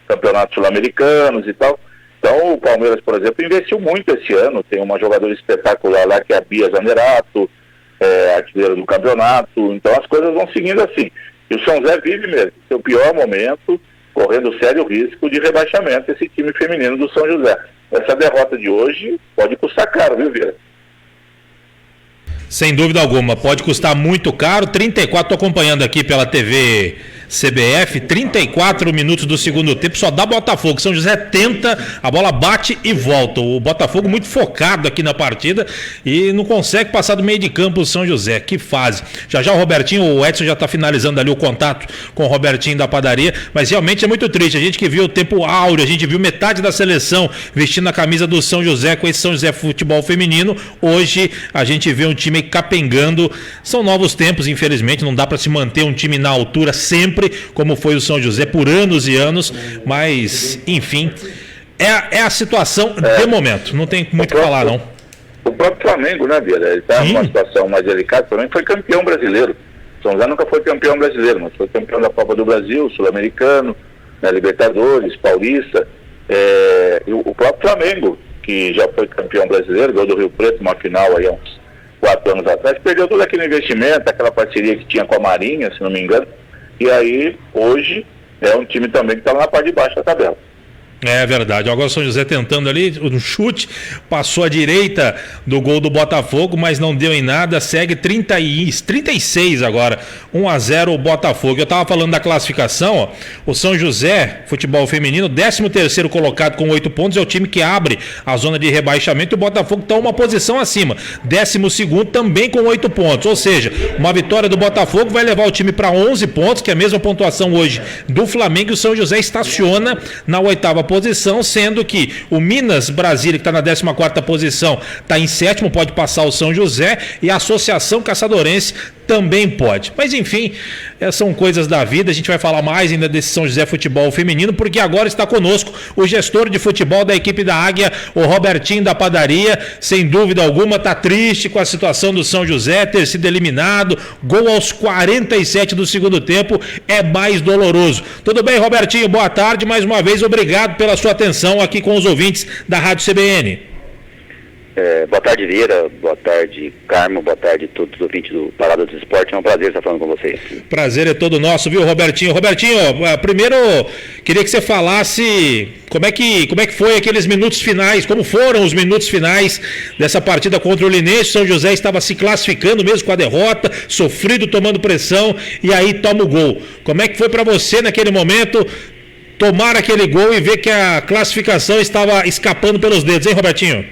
campeonatos sul-americanos e tal. Então, o Palmeiras, por exemplo, investiu muito esse ano. Tem uma jogadora espetacular lá, que é a Bia Zanerato, artilheira do campeonato. Então, as coisas vão seguindo assim. E o São José vive mesmo seu pior momento, correndo sério risco de rebaixamento, esse time feminino do São José. Essa derrota de hoje pode custar caro, viu, Vieira? Sem dúvida alguma, pode custar muito caro. 34, estou acompanhando aqui pela TV CBF, 34 minutos do segundo tempo, só dá Botafogo. São José tenta, a bola bate e volta. O Botafogo muito focado aqui na partida e não consegue passar do meio de campo o São José. Que fase. Já o Robertinho, o Edson já está finalizando ali o contato com o Robertinho da Padaria, mas realmente é muito triste. A gente que viu o tempo áureo, a gente viu metade da seleção vestindo a camisa do São José com esse São José futebol feminino. Hoje a gente vê um time capengando. São novos tempos, infelizmente, não dá para se manter um time na altura sempre, como foi o São José por anos e anos, mas enfim, é a situação de momento, não tem muito o que falar não. O próprio Flamengo, né, Vieira, ele está numa situação mais delicada, também foi campeão brasileiro. São José nunca foi campeão brasileiro, mas foi campeão da Copa do Brasil, Sul-Americano, né, Libertadores, Paulista, e o próprio Flamengo, que já foi campeão brasileiro, ganhou do Rio Preto, uma final aí há uns 4 anos atrás, perdeu todo aquele investimento, aquela parceria que tinha com a Marinha, se não me engano. E aí, hoje, é um time também que está lá na parte de baixo da tabela. É verdade, agora o São José tentando ali, um chute, passou à direita do gol do Botafogo, mas não deu em nada, segue 36 agora, 1-0 o Botafogo. Eu estava falando da classificação, ó, o São José, futebol feminino, 13º colocado com 8 pontos, é o time que abre a zona de rebaixamento, e o Botafogo está uma posição acima, 12º também com 8 pontos, ou seja, uma vitória do Botafogo vai levar o time para 11 pontos, que é a mesma pontuação hoje do Flamengo, e o São José estaciona na 8ª posição, sendo que o Minas Brasília, que está na 14ª posição, está em 7º, pode passar o São José, e a Associação Caçadorense também pode. Mas enfim, são coisas da vida. A gente vai falar mais ainda desse São José Futebol Feminino, porque agora está conosco o gestor de futebol da equipe da Águia, o Robertinho da Padaria. Sem dúvida alguma, está triste com a situação do São José, ter sido eliminado. Gol aos 47 do segundo tempo é mais doloroso. Tudo bem, Robertinho? Boa tarde. Mais uma vez, obrigado pela sua atenção aqui com os ouvintes da Rádio CBN. Boa tarde, Vieira, boa tarde, Carmo, boa tarde a todos os ouvintes do Parada dos Esportes. É um prazer estar falando com vocês. Prazer é todo nosso, viu, Robertinho? Robertinho, primeiro queria que você falasse como é que foi aqueles minutos finais, como foram os minutos finais dessa partida contra o Linense. São José estava se classificando mesmo com a derrota, sofrido, tomando pressão, e aí toma o gol. Como é que foi para você naquele momento tomar aquele gol e ver que a classificação estava escapando pelos dedos, hein, Robertinho?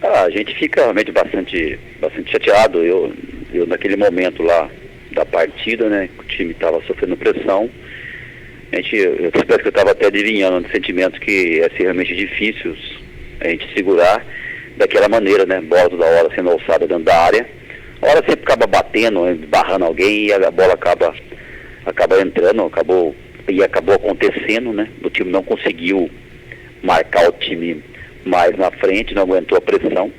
A gente fica realmente bastante chateado. Eu naquele momento lá da partida, né, o time estava sofrendo pressão. Eu espero que eu estava até adivinhando um sentimento que ia ser realmente difícil a gente segurar daquela maneira, né, bola toda hora sendo alçada dentro da área. A hora sempre acaba batendo, barrando alguém, e a bola acaba entrando, acabou acontecendo, né, o time não conseguiu marcar o time mais na frente, não aguentou a pressão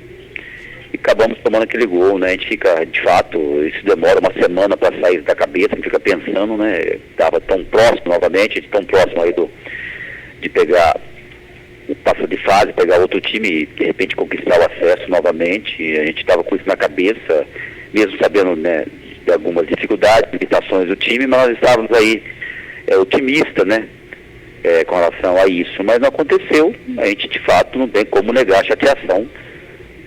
e acabamos tomando aquele gol, né? A gente fica, de fato, isso demora uma semana para sair da cabeça, a gente fica pensando, né? Estava tão próximo novamente, tão próximo aí de pegar o passo de fase, pegar outro time e de repente conquistar o acesso novamente. E a gente estava com isso na cabeça, mesmo sabendo, né, de algumas dificuldades, limitações do time, mas nós estávamos aí otimistas, né? Com relação a isso, mas não aconteceu. A gente, de fato, não tem como negar a chateação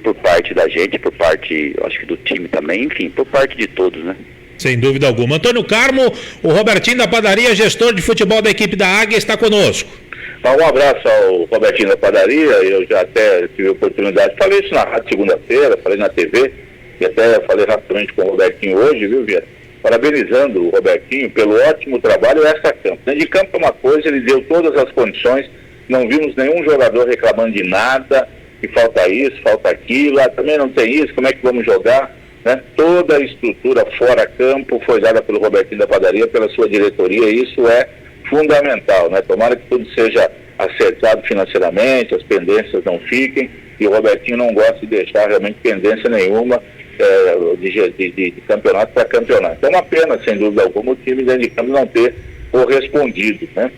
por parte da gente, por parte, acho que do time também, enfim, por parte de todos, né? Sem dúvida alguma. Antônio Carmo, o Robertinho da Padaria, gestor de futebol da equipe da Águia, está conosco. Um abraço ao Robertinho da Padaria. Eu já até tive a oportunidade, falei isso na rádio segunda-feira, falei na TV, e até falei rapidamente com o Robertinho hoje, viu, Vieira? Parabenizando o Robertinho pelo ótimo trabalho extra-campo. Dentro de campo é uma coisa, ele deu todas as condições, não vimos nenhum jogador reclamando de nada, que falta isso, falta aquilo, também não tem isso, como é que vamos jogar, né? Toda a estrutura fora campo foi dada pelo Robertinho da Padaria, pela sua diretoria, e isso é fundamental, né? Tomara que tudo seja acertado financeiramente, as pendências não fiquem, e o Robertinho não gosta de deixar realmente pendência nenhuma de campeonato para campeonato. É uma pena, sem dúvida alguma, o time dentro de campo não ter correspondido, né?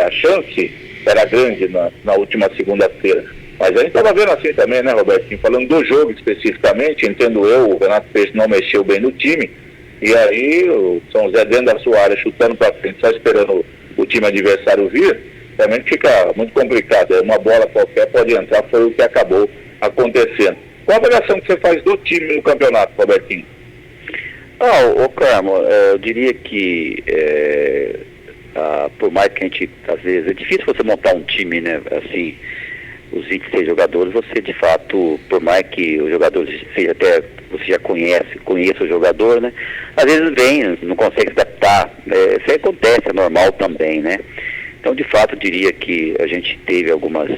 A chance era grande na última segunda-feira. Mas a gente estava vendo assim também, né, Robertinho? Falando do jogo especificamente, entendo eu, o Renato Peixe não mexeu bem no time, e aí o São José dentro da sua área, chutando para frente, só esperando o time adversário vir, também fica muito complicado. Uma bola qualquer pode entrar, foi o que acabou acontecendo. Qual a avaliação que você faz do time no campeonato, Robertinho? Carmo, eu diria que por mais que a gente, às vezes, é difícil você montar um time, né, assim, os 26 jogadores, você de fato, por mais que os jogadores seja até, você já conheça o jogador, né, às vezes vem, não consegue se adaptar, isso aí acontece, é normal também, né. Então, de fato, eu diria que a gente teve algumas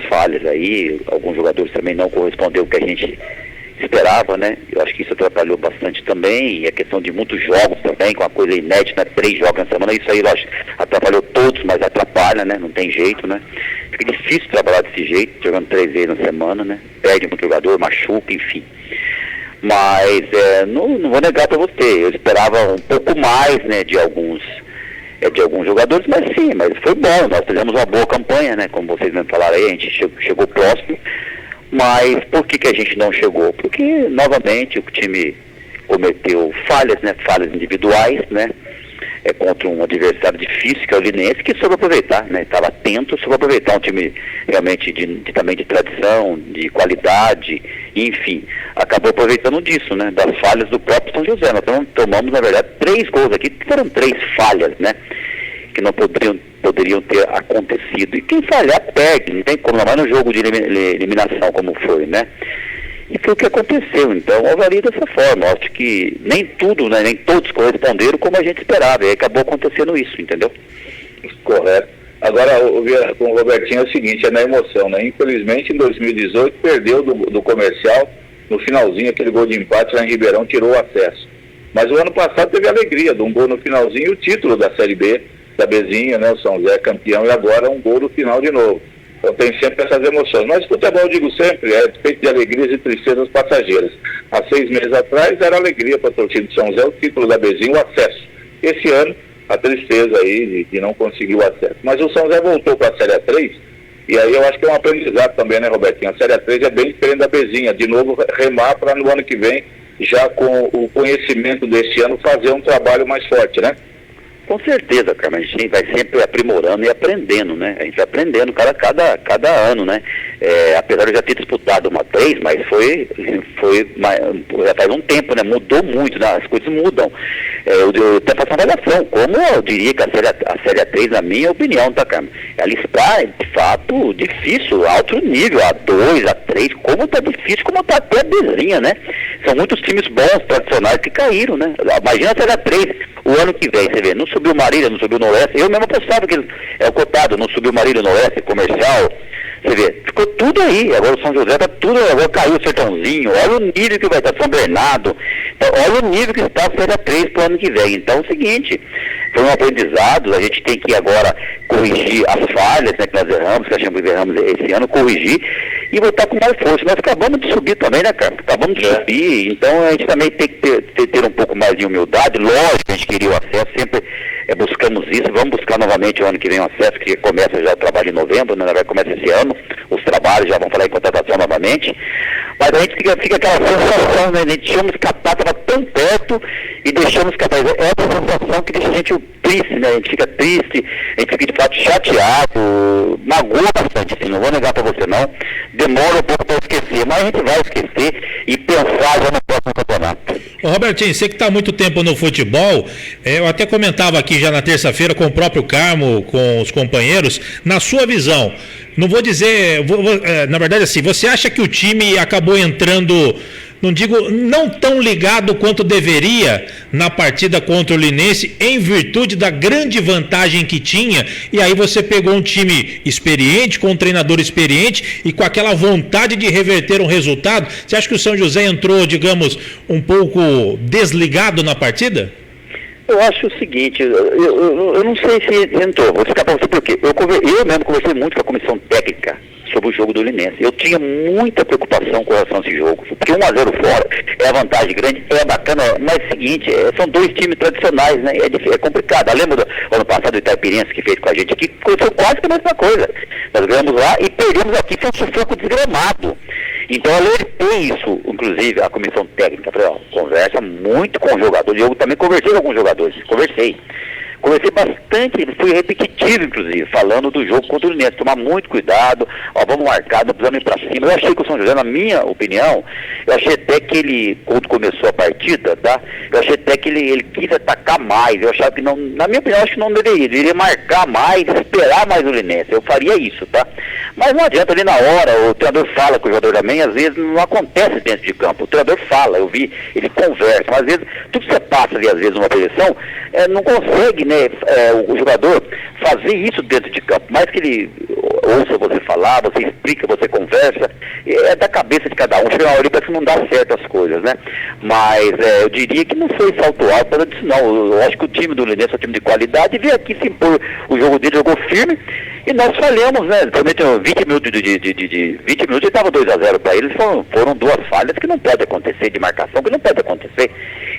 falhas aí, alguns jogadores também não corresponderam ao que a gente esperava, né? Eu acho que isso atrapalhou bastante também, e a questão de muitos jogos também, com uma coisa inédita, 3 jogos na semana, isso aí, lógico, atrapalhou todos, mas atrapalha, né? Não tem jeito, né? Fica difícil trabalhar desse jeito, jogando 3 vezes na semana, né? Perde muito jogador, machuca, enfim. Mas não vou negar para você, eu esperava um pouco mais, né, de alguns jogadores, mas foi bom, nós fizemos uma boa campanha, né, como vocês me falaram aí, a gente chegou próximo, mas por que a gente não chegou? Porque, novamente, o time cometeu falhas, né, falhas individuais, né, contra um adversário difícil, que é o Linense, que soube aproveitar, né, estava atento, soube aproveitar um time realmente também de tradição, de qualidade, enfim, acabou aproveitando disso, né, das falhas do próprio São José. Nós tomamos, na verdade, 3 gols aqui, que foram 3 falhas, né, que não poderiam ter acontecido. E quem falhar perde, não tem como, não vai no jogo de eliminação como foi, né. E foi o que aconteceu, então eu avalio dessa forma. Eu acho que nem tudo, né, nem todos corresponderam como a gente esperava, e acabou acontecendo isso, entendeu? Correto. Agora, com o Robertinho é o seguinte, é na emoção, né? Infelizmente, em 2018, perdeu do Comercial, no finalzinho, aquele gol de empate lá em Ribeirão, tirou o acesso. Mas o ano passado teve a alegria de um gol no finalzinho e o título da Série B, da Bezinha, né? O São José campeão e agora um gol no final de novo. Então tem sempre essas emoções. Mas futebol, eu digo sempre, é feito de alegrias e tristezas passageiras. Há 6 meses atrás era alegria para a torcida de São José, o título da Bezinha, o acesso. Esse ano, a tristeza aí de não conseguir o acesso. Mas o São José voltou para a Série A3, e aí eu acho que é um aprendizado também, né, Robertinho? A Série A3 é bem diferente da Bezinha. De novo, remar para no ano que vem, já com o conhecimento deste ano, fazer um trabalho mais forte, né? Com certeza, cara, a gente vai sempre aprimorando e aprendendo, né? A gente vai aprendendo cada ano, né? Apesar de eu já ter disputado uma 3, mas já faz um tempo, né? Mudou muito, né? As coisas mudam. Eu até faço uma avaliação, como eu diria que a Série A3, na minha opinião, tá, cara? Ela está, de fato, difícil, alto nível, A2, A3, como tá difícil, como tá até a Bezinha, né? São muitos times bons, tradicionais, que caíram, né? Imagina a Série A3, o ano que vem, você vê, não subiu Marília, não subiu Noroeste, eu mesmo apostava que é o cotado, não subiu Marília, Noroeste, Comercial, você vê, ficou tudo aí, agora o São José tá tudo, agora caiu o Sertãozinho, olha o nível que vai estar São Bernardo, então, olha o nível que está a Série A3 para o ano que vem. Então é o seguinte, foi um aprendizado, a gente tem que agora corrigir as falhas, né, que nós erramos, que achamos que erramos esse ano, corrigir e voltar com mais força. Nós acabamos de subir também, né, cara? Acabamos de subir, então a gente também tem que ter um pouco mais de humildade. Lógico que a gente queria o acesso, sempre buscamos isso, vamos buscar novamente o ano que vem o acesso, que começa já o trabalho em novembro, né, vai começar esse ano, os trabalhos já vão falar em contratação novamente, mas a gente fica aquela sensação, né, a gente deixamos escapar, estava tão perto e deixamos escapar. É uma sensação que deixa a gente triste, né, a gente fica triste, a gente fica de fato chateado, magoa bastante, assim, não vou negar para você não, demora um pouco para esquecer, mas a gente vai esquecer e pensar já no próximo campeonato. Ô Robertinho, você que está há muito tempo no futebol, eu até comentava aqui já na terça-feira com o próprio Carmo, com os companheiros, na sua visão, não vou dizer, na verdade assim, você acha que o time acabou entrando, não digo, não tão ligado quanto deveria na partida contra o Linense, em virtude da grande vantagem que tinha, e aí você pegou um time experiente, com um treinador experiente e com aquela vontade de reverter um resultado? Você acha que o São José entrou, digamos, um pouco desligado na partida? Eu acho o seguinte, eu não sei se entrou, vou explicar para você por quê. Eu mesmo conversei muito com a comissão técnica sobre o jogo do Linense. Eu tinha muita preocupação com relação a esse jogo, porque 1-0 fora é a vantagem grande, é bacana, mas é o seguinte, são dois times tradicionais, né? É complicado. Lembra do ano passado o Itaipirense que fez com a gente aqui, foi quase que a mesma coisa. Nós ganhamos lá e perdemos aqui, foi um sufoco desgramado. Então eu alertei isso, inclusive, a comissão técnica. Falei, conversa muito com os jogadores. Eu também conversei com alguns jogadores, conversei bastante, fui repetitivo, inclusive, falando do jogo contra o Linense, tomar muito cuidado, vamos marcar, não precisamos ir pra cima. Eu achei que o São José, na minha opinião, eu achei até que ele, quando começou a partida, tá? Eu achei até que ele quis atacar mais, eu achava que não, na minha opinião, acho que não deveria marcar mais, esperar mais o Linense, eu faria isso, tá? Mas não adianta, ali na hora, o treinador fala com o jogador também, às vezes não acontece dentro de campo, o treinador fala, eu vi, ele conversa, mas às vezes, tudo que você passa ali, às vezes, numa preleção, não consegue, né, o jogador fazer isso dentro de campo, mais que ele ouça você falar, você explica, você conversa, é da cabeça de cada um, chega uma hora parece que não dá certo as coisas, né? Mas eu diria que não foi salto alto para disso, não. Eu acho que o time do Linense é um time de qualidade, veio aqui se impor, o jogo dele jogou firme e nós falhamos, né? Principalmente 20 minutos de 20 minutos e estava 2-0 para eles, foram duas falhas que não pode acontecer, de marcação que não pode acontecer.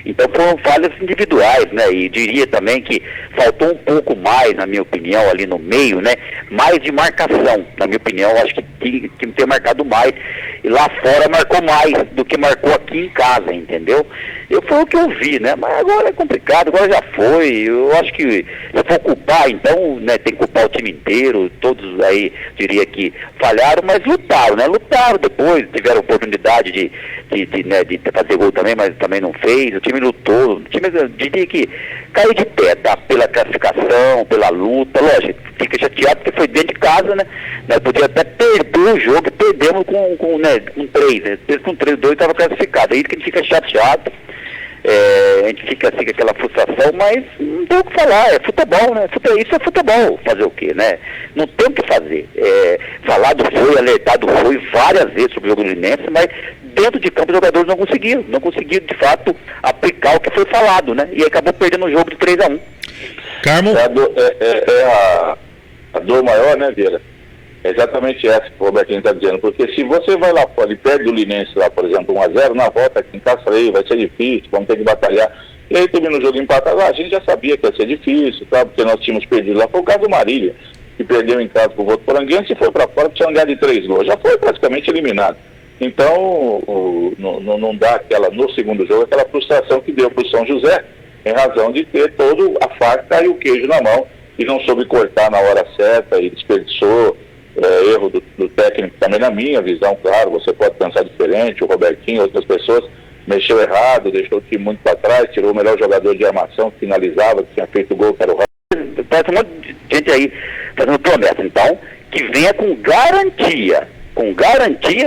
Então foram falhas individuais, né? E diria também que faltou um pouco mais, na minha opinião, ali no meio, né? Mais de marcação, na minha opinião, acho que tinha que ter marcado mais. E lá fora marcou mais do que marcou aqui em casa, entendeu? Foi o que eu vi, né? Mas agora é complicado, agora já foi. Eu acho que se for culpar, então, né, tem que culpar o time inteiro, todos aí, diria que falharam, mas lutaram, né? Lutaram depois, tiveram oportunidade de fazer gol também, mas também não fez. O time lutou, o time, diria que caiu de pé, tá? Pela classificação, pela luta, lógico, fica chateado porque foi dentro de casa, né? Nós podíamos até perder o jogo, perdemos com 3, né? Com 3-2 estava classificado, aí que a gente fica chateado. A gente fica assim com aquela frustração, mas não tem o que falar, é futebol, né? Isso é futebol, fazer o quê, né? Não tem o que fazer. Falado foi, alertado foi várias vezes sobre o jogo do Linense, mas dentro de campo os jogadores não conseguiram de fato aplicar o que foi falado, né? E acabou perdendo o jogo de 3-1. Carmo? A dor maior, né, Vieira? É exatamente essa que o Robertinho está dizendo, porque se você vai lá fora e perde o Linense lá, por exemplo, 1-0, na volta aqui em Caçaí, vai ser difícil, vamos ter que batalhar. E aí termina o jogo empatado, a gente já sabia que ia ser difícil, tá? Porque nós tínhamos perdido lá, foi o caso do Marília, que perdeu em casa pro Votuporanguense e foi para fora, tinha ganhado de 3 gols, já foi praticamente eliminado. Então, não dá no segundo jogo, aquela frustração que deu pro São José, em razão de ter toda a faca e o queijo na mão, e não soube cortar na hora certa e desperdiçou. Erro do técnico também, na minha visão, claro, você pode pensar diferente, o Robertinho, outras pessoas, mexeu errado, deixou o time muito para trás, tirou o melhor jogador de armação, que finalizava, que tinha feito o gol, que era o Raul. Parece um monte de gente aí fazendo promessa, então, que venha com garantia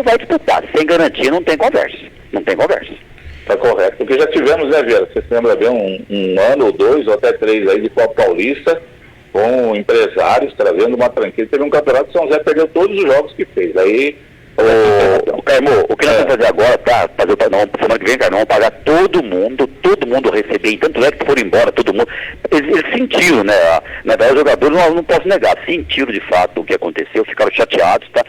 vai disputar, sem garantia não tem conversa. Tá correto, porque já tivemos, né, Vieira, você se lembra bem, um ano ou 2 ou até 3 aí de Copa Paulista, com empresários trazendo uma tranquila. Teve um campeonato, São José perdeu todos os jogos que fez. Aí, o Carmo, o que nós vamos fazer agora, tá? Semana que vem, Carmo, vamos pagar todo mundo receber, tanto é que foram embora, todo mundo. Eles sentiram, né? Na verdade, os jogadores, não posso negar, sentiram de fato o que aconteceu, ficaram chateados, tá?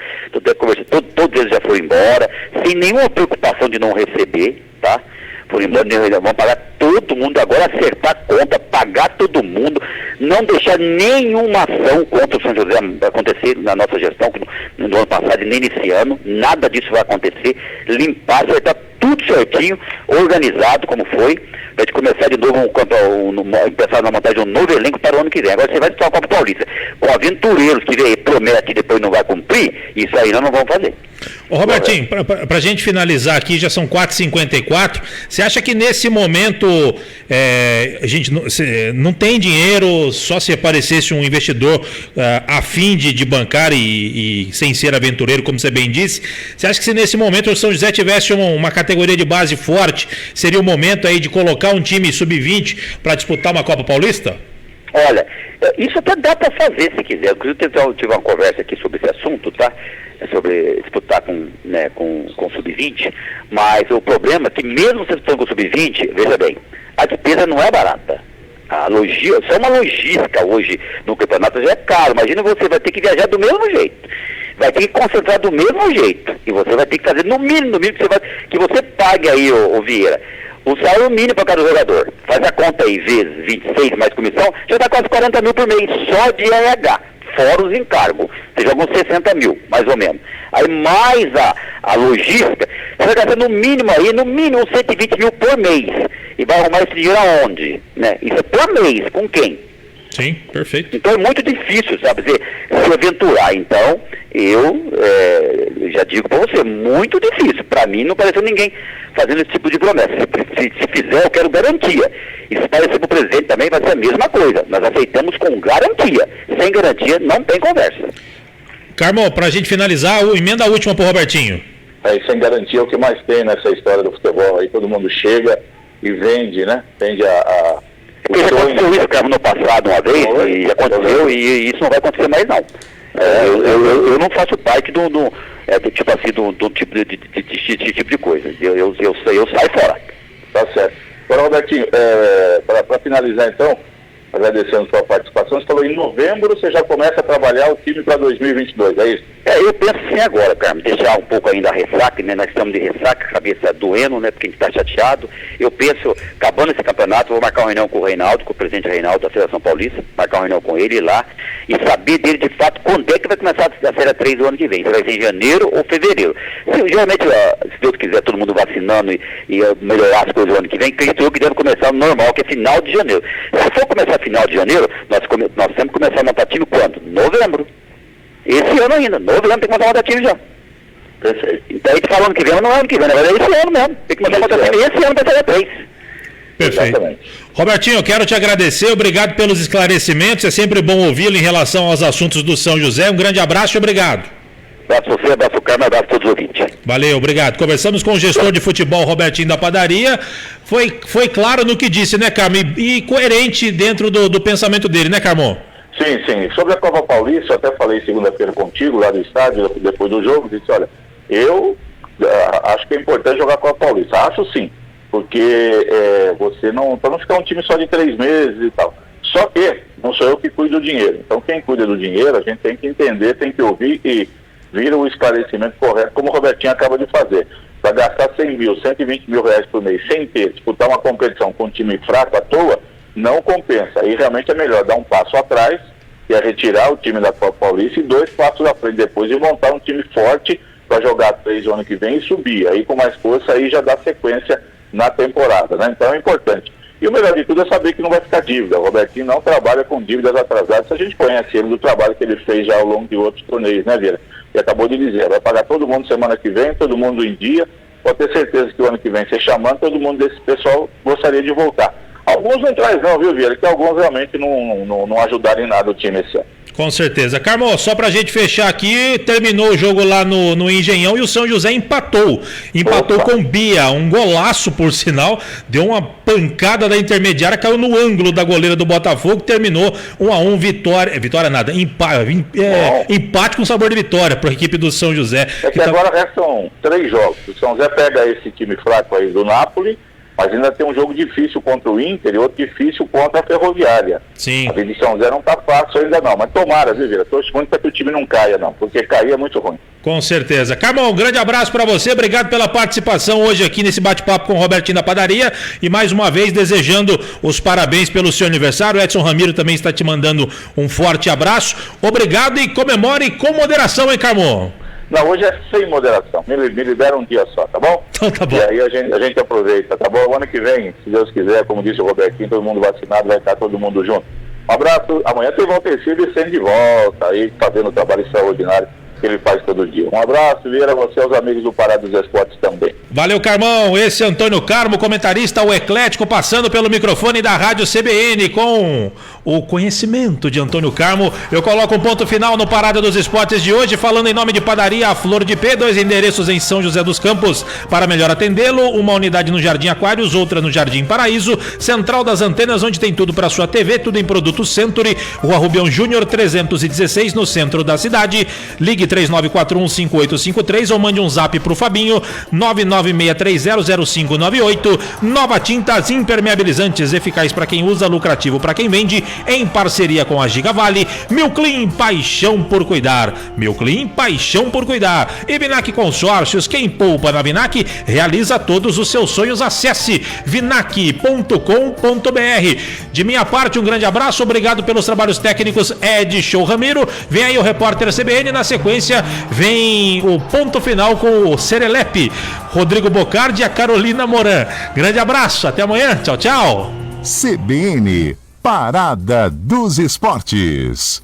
Todos eles já foram embora, sem nenhuma preocupação de não receber, tá? Foram embora, vamos pagar todo mundo agora, acertar a conta, pagar todo mundo, não deixar nenhuma ação contra o São José acontecer na nossa gestão, no ano passado e nem nesse ano, nada disso vai acontecer, limpar, acertar tudo certinho, organizado como foi, para gente começar de novo pensar na montagem de um novo elenco para o ano que vem. Agora você vai disputar a Copa Paulista com aventureiros que promete e depois não vai cumprir, isso aí nós não vamos fazer. Ô Robertinho, para a gente finalizar aqui, já são 4h54, você acha que nesse momento a gente não tem dinheiro, só se aparecesse um investidor a fim de bancar e sem ser aventureiro, como você bem disse, você acha que se nesse momento o São José tivesse uma categoria de base forte, seria o momento aí de colocar um time sub-20 para disputar uma Copa Paulista? Olha, isso até dá para fazer se quiser. Inclusive eu tive uma conversa aqui sobre esse assunto, tá? Sobre disputar com sub-20, mas o problema é que mesmo você disputando com sub-20, veja bem, a despesa não é barata. Só uma logística hoje no campeonato já é caro. Imagina, você vai ter que viajar do mesmo jeito, vai ter que concentrar do mesmo jeito, e você vai ter que fazer no mínimo que você pague aí, ô Vieira, o salário mínimo para cada jogador. Faz a conta aí, vezes 26 mais comissão, já dá quase 40 mil por mês, só de RH, fora os encargos. Você joga uns 60 mil, mais ou menos. Aí mais a logística, você vai gastar no mínimo uns 120 mil por mês. E vai arrumar esse dinheiro aonde? Né? Isso é por mês, com quem? Sim, perfeito. Então é muito difícil, sabe, se aventurar. Então, eu já digo para você, muito difícil. Para mim não apareceu ninguém fazendo esse tipo de promessa. Se fizer, eu quero garantia. E se parecer para o presidente também, vai ser a mesma coisa. Nós aceitamos com garantia. Sem garantia, não tem conversa. Carmo, para a gente finalizar, emenda a última para o Robertinho. Sem garantia é o que mais tem nessa história do futebol. Aí todo mundo chega e vende, né? Vende Porque já aconteceu isso, Carmo, no passado uma vez, e aconteceu, e isso não vai acontecer mais, não. Eu não faço parte do tipo de coisa. Eu saio fora. Tá certo. Agora, Robertinho, para finalizar então, agradecendo sua participação, você falou em novembro você já começa a trabalhar o time para 2022, é isso? Eu penso sim agora, Carmo, deixar um pouco ainda a ressaca, né? Nós estamos de ressaca, cabeça doendo, né? Porque a gente está chateado. Eu penso, acabando esse campeonato, vou marcar uma reunião com o Reinaldo, com o presidente Reinaldo da Federação Paulista, marcar uma reunião com ele, ir lá e saber dele de fato quando é que vai começar a Série 3 do ano que vem. Se vai ser em janeiro ou fevereiro. Geralmente, se Deus quiser, todo mundo vacinando e melhorar as coisas do ano que vem, acredito eu que deve começar no normal, que é final de janeiro. Se for começar final de janeiro, nós temos que começar a montar time quando? Novembro. Esse ano ainda. Novembro tem que montar a montar time já. Perfeito. Então a gente fala ano que vem, não é ano que vem, na verdade é esse ano mesmo. Tem que montar a montar time esse ano para Série 3. Perfeito. Exatamente. Robertinho, eu quero te agradecer, obrigado pelos esclarecimentos, é sempre bom ouvi-lo em relação aos assuntos do São José. Um grande abraço e obrigado. Abraço você, abraço o Carmo, abraço a todos os ouvintes. Valeu, obrigado. Conversamos com o gestor de futebol Robertinho da Padaria. Foi claro no que disse, né, Carmo? E coerente dentro do pensamento dele, né, Carmo? Sim, sim. Sobre a Copa Paulista, eu até falei segunda-feira contigo, lá do estádio, depois do jogo, disse, olha, eu acho que é importante jogar com a Paulista. Acho sim, porque você não, para não ficar um time só de 3 meses e tal. Só que não sou eu que cuido do dinheiro. Então quem cuida do dinheiro, a gente tem que entender, tem que ouvir e vir o esclarecimento correto, como o Robertinho acaba de fazer. Para gastar 100 mil, 120 mil reais por mês sem ter, disputar uma competição com um time fraco à toa, não compensa. E realmente é melhor dar um passo atrás, que é retirar o time da Copa Paulista, e 2 passos à frente depois e montar um time forte para jogar 3 no ano que vem e subir. Aí com mais força aí já dá sequência na temporada, né? Então é importante. E o melhor de tudo é saber que não vai ficar dívida. O Robertinho não trabalha com dívidas atrasadas. A gente conhece ele do trabalho que ele fez já ao longo de outros torneios, né, Vieira? E acabou de dizer, vai pagar todo mundo semana que vem, todo mundo em dia. Pode ter certeza que o ano que vem, você chamando, todo mundo desse pessoal gostaria de voltar. Alguns não traz não, viu, Vieira? Que alguns realmente não ajudaram em nada o time esse ano. Com certeza. Carmo, só pra gente fechar aqui, terminou o jogo lá no Engenhão e o São José empatou. Empatou com Bia, um golaço por sinal, deu uma pancada da intermediária, caiu no ângulo da goleira do Botafogo, terminou 1-1, vitória nada, empate com sabor de vitória para a equipe do São José. É que agora restam 3 jogos. O São José pega esse time fraco aí do Napoli, mas ainda tem um jogo difícil contra o Inter e outro difícil contra a Ferroviária. Sim. A vida de São José não tá fácil ainda não, mas tomara, viu, Vira? Torço muito para que o time não caia não, porque cair é muito ruim. Com certeza. Carmão, um grande abraço para você, obrigado pela participação hoje aqui nesse bate-papo com o Robertinho da Padaria e mais uma vez desejando os parabéns pelo seu aniversário. O Edson Ramiro também está te mandando um forte abraço. Obrigado e comemore com moderação, hein, Carmão? Não, hoje é sem moderação, me libera um dia só, tá bom? Então tá bom. E aí a gente aproveita, tá bom? O ano que vem, se Deus quiser, como disse o Robertinho, todo mundo vacinado, vai estar todo mundo junto. Um abraço, amanhã tem o Walter Silva sendo de volta, aí fazendo o trabalho extraordinário que ele faz todo dia. Um abraço, Vieira, você e aos amigos do Pará dos Esportes também. Valeu, Carmão. Esse é Antônio Carmo, comentarista, o eclético, passando pelo microfone da Rádio CBN com o conhecimento de Antônio Carmo. Eu coloco um ponto final no Parada dos Esportes de hoje, falando em nome de Padaria A Flor de P, 2 endereços em São José dos Campos. Para melhor atendê-lo, uma unidade no Jardim Aquários, outra no Jardim Paraíso, Central das Antenas, onde tem tudo para sua TV, tudo em produtos Century, Rua Rubião Júnior 316, no centro da cidade. Ligue 3941-5853 ou mande um zap pro Fabinho 996300598. Nova Tintas Impermeabilizantes, eficaz para quem usa, lucrativo para quem vende, em parceria com a Gigavale. Milclean, paixão por cuidar. Milclean, paixão por cuidar. E Vinac Consórcios, quem poupa na Vinac realiza todos os seus sonhos. Acesse vinac.com.br. De minha parte, um grande abraço, obrigado pelos trabalhos técnicos Ed Show Ramiro. Vem aí o repórter CBN, na sequência vem o ponto final com o Serelepe, Rodrigo Bocardi e a Carolina Moran. Grande abraço, até amanhã, tchau, tchau. CBN, Parada dos Esportes.